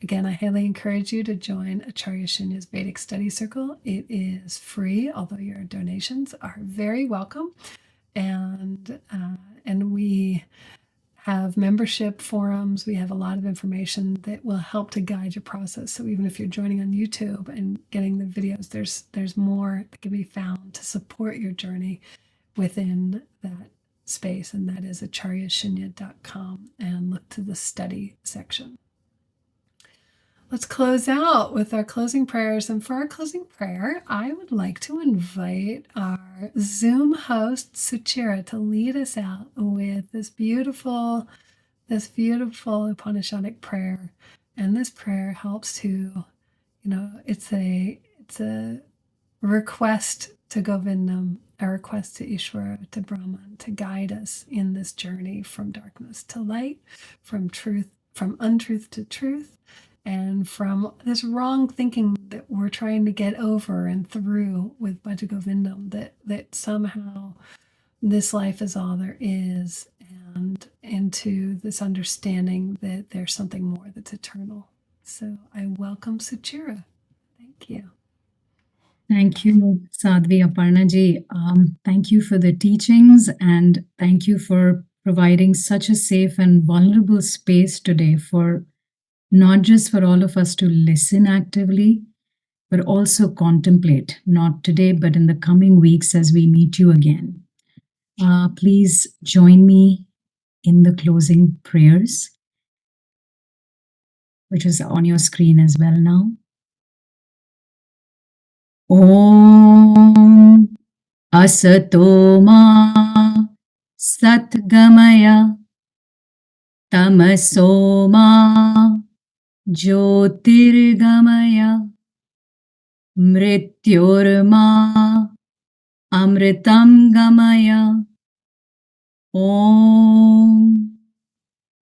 again, I highly encourage you to join Acharya Shunya's Vedic Study Circle. It is free, although your donations are very welcome. And we have membership forums. We have a lot of information that will help to guide your process. So even if you're joining on YouTube and getting the videos, there's more that can be found to support your journey within that space, and that is acharyashunya.com, and look to the study section. Let's close out with our closing prayers. And for our closing prayer, I would like to invite our Zoom host, Suchira, to lead us out with this beautiful Upanishadic prayer. And this prayer helps to, it's a request to Govindam, a request to Ishvara, to Brahman, to guide us in this journey from darkness to light, from untruth to truth, and from this wrong thinking that we're trying to get over and through with Bhaja Govindam, that somehow this life is all there is, and into this understanding that there's something more that's eternal. So I welcome Suchira. Thank you. Thank you, Sadhvi Aparna ji. Thank you for the teachings, and thank you for providing such a safe and vulnerable space today, for not just for all of us to listen actively, but also contemplate, not today, but in the coming weeks as we meet you again. Please join me in the closing prayers, which is on your screen as well now. Om Asato Ma Satgamaya Tamaso Ma Jyotirgamaya Mrityorma Amritam Gamaya. Om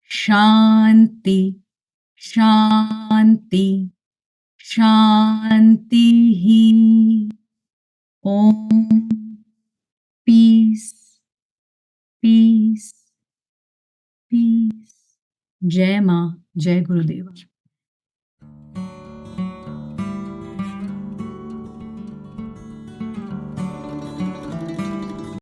Shanti Shanti Shanti. Om Peace Peace Peace. Jai Ma, Jai Gurudeva.